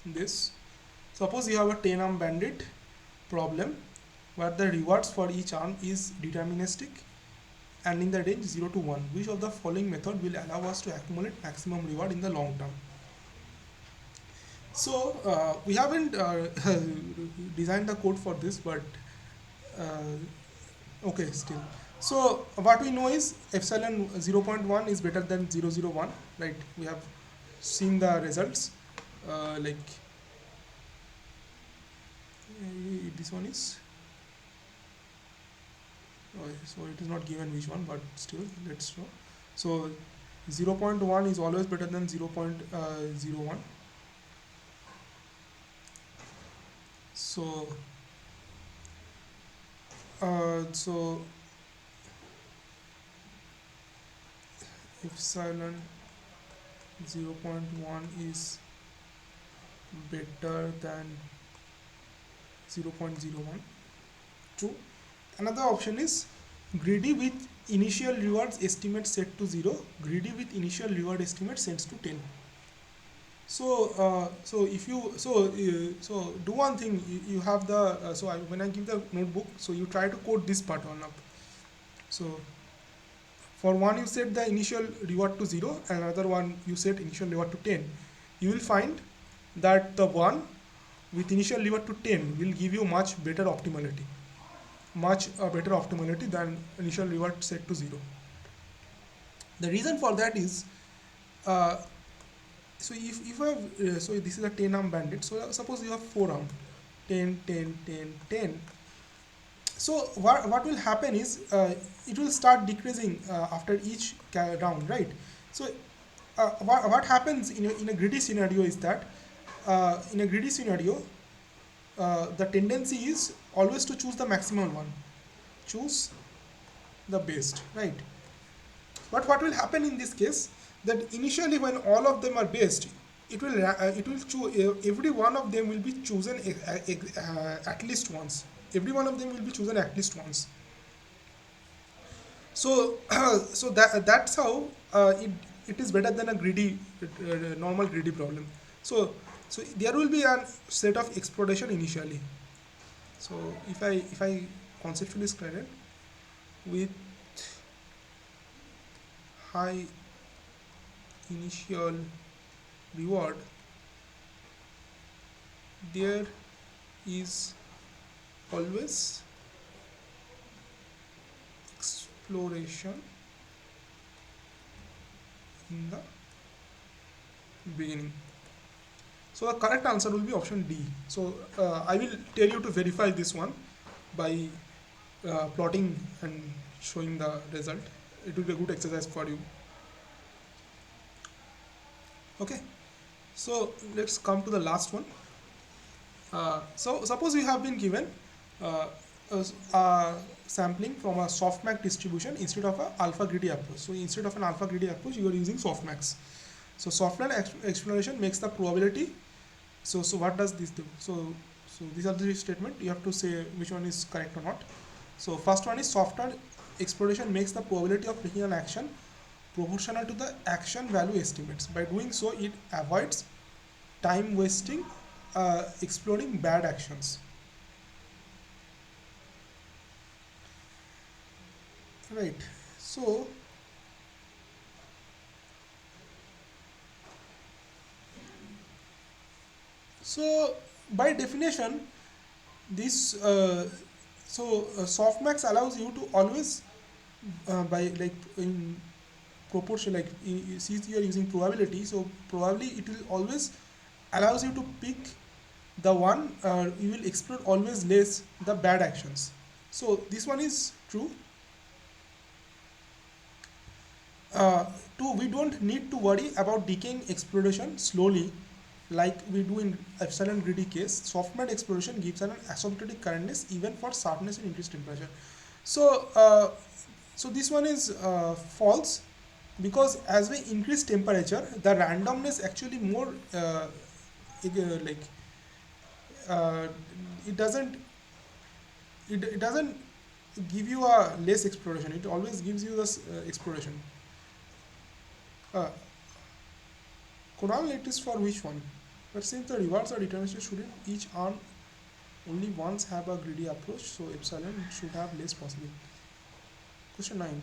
this. Suppose you have a 10 arm bandit problem where the rewards for each arm is deterministic and in the range 0 to 1. Which of the following method will allow us to accumulate maximum reward in the long term? So we haven't designed the code for this, but okay, still. So what we know is epsilon 0.1 is better than 0.001, right? We have seen the results. Like this one is, so it is not given which one, but still let's show. So 0.1 is always better than 0.01. So so epsilon 0.1 is better than 0.01. True. Another option is greedy with initial rewards estimate set to 0, greedy with initial reward estimate sets to 10. So so if you so do one thing, you have the when I give the notebook, so you try to code this pattern up. So for one you set the initial reward to 0 and another one you set initial reward to 10. You will find that the one with initial reward to 10 will give you much better optimality than initial reward set to 0. The reason for that is uh, so if I have so this is a 10 arm bandit, so suppose you have 4 arm, 10 10 10 10. So what will happen is it will start decreasing after each round, right? So what happens in a greedy scenario is that in a greedy scenario the tendency is always to choose the maximal one, choose the best, right? But what will happen in this case, that initially when all of them are best, it will choose every one of them will be chosen at least once. Every one of them will be chosen at least once. So so that's how it is better than a greedy normal greedy problem. So so there will be a set of exploration initially. So if I conceptually describe it with high initial reward, there is always exploration in the beginning. So the correct answer will be option D. So I will tell you to verify this one by plotting and showing the result. It will be a good exercise for you. Okay. So let's come to the last one. So suppose you have been given uh, a sampling from a softmax distribution instead of a alpha greedy approach. So instead of an alpha greedy approach, you are using softmax. So softmax exploration makes the probability. So what does this do? So these are the statement. You have to say which one is correct or not. So first one is software exploration makes the probability of taking an action proportional to the action value estimates. By doing so, it avoids time wasting exploring bad actions. Right. So so by definition, this softmax allows you to always by like in proportion, like since you are using probability, so probably it will always allows you to pick the one you will explore always less the bad actions. So this one is true. Two, we don't need to worry about decaying exploration slowly like we do in epsilon greedy case. Softmax exploration gives an asymptotic correctness even for sharpness and increased temperature. So so this one is false, because as we increase temperature, the randomness actually more like uh, it doesn't it doesn't give you a less exploration. It always gives you this exploration. Uh, Kunal, it is for which one? But since the rewards are deterministic, shouldn't each arm only once have a greedy approach? So epsilon should have less possible. Question 9.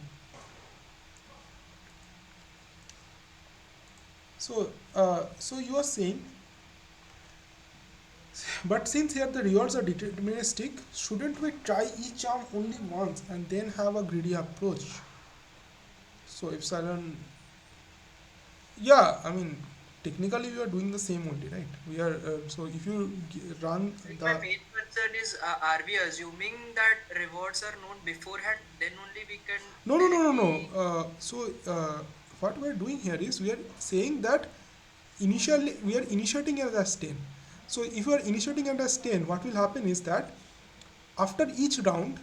So so you are saying But since here the rewards are deterministic, shouldn't we try each arm only once and then have a greedy approach? So epsilon, yeah, I mean, technically we are doing the same only, right? We are, so if you run Like my the, main concern is, are we assuming that rewards are known beforehand? Then only we can no, no, no, no, directly. no. What we are doing here is we are saying that initially we are initiating it as 10. So if you are initiating it as 10, what will happen is that after each round,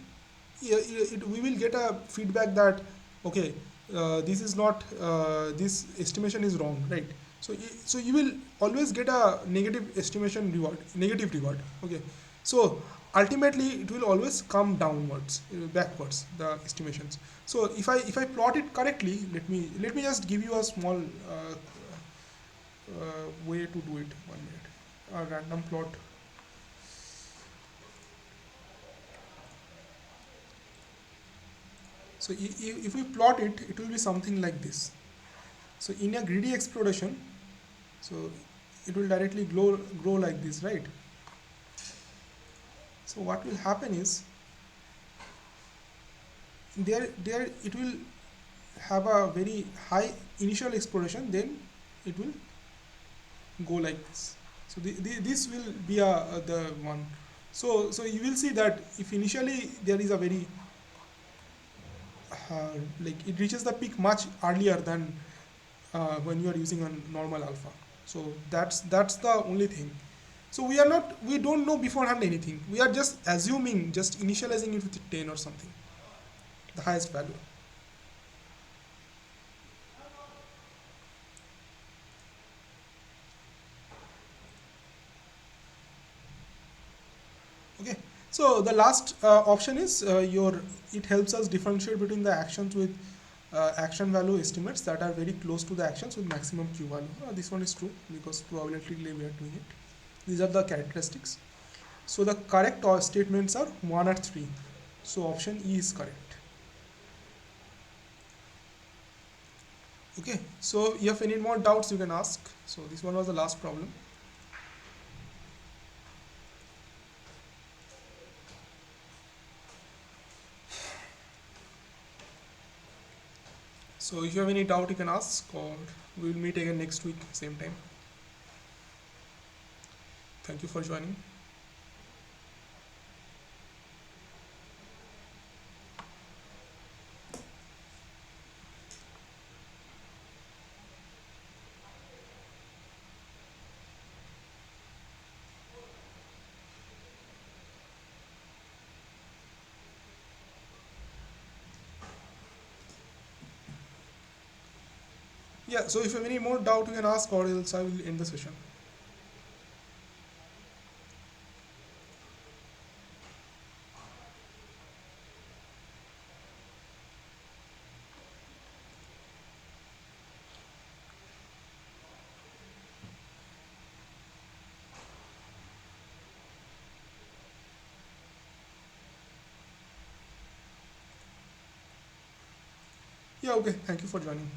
we will get a feedback that okay, this is not this estimation is wrong, right? So so you will always get a negative estimation reward, negative reward. Okay, so ultimately it will always come downwards, backwards the estimations. So if I plot it correctly, let me just give you a small way to do it. 1 minute, a random plot. So if we plot it, it will be something like this. So in a greedy exploration, so it will directly grow like this, right? So what will happen is there it will have a very high initial exploration, then it will go like this. So this will be the one. So you will see that if initially there is a very like it reaches the peak much earlier than when you are using a normal alpha. So that's the only thing. So we don't know beforehand anything. We are just assuming, just initializing it with 10 or something, the highest value. Okay. So the last option is your. It helps us differentiate between the actions with action value estimates that are very close to the actions with maximum Q value. This one is true because probabilistically we are doing it. These are the characteristics. So the correct statements are 1 or 3. So option E is correct. Okay, so if you have any more doubts, you can ask. So this one was the last problem. So if you have any doubt, you can ask, or we will meet again next week, same time. Thank you for joining. Yeah, so if you have any more doubt, you can ask, or else I will end the session. Yeah, okay. Thank you for joining.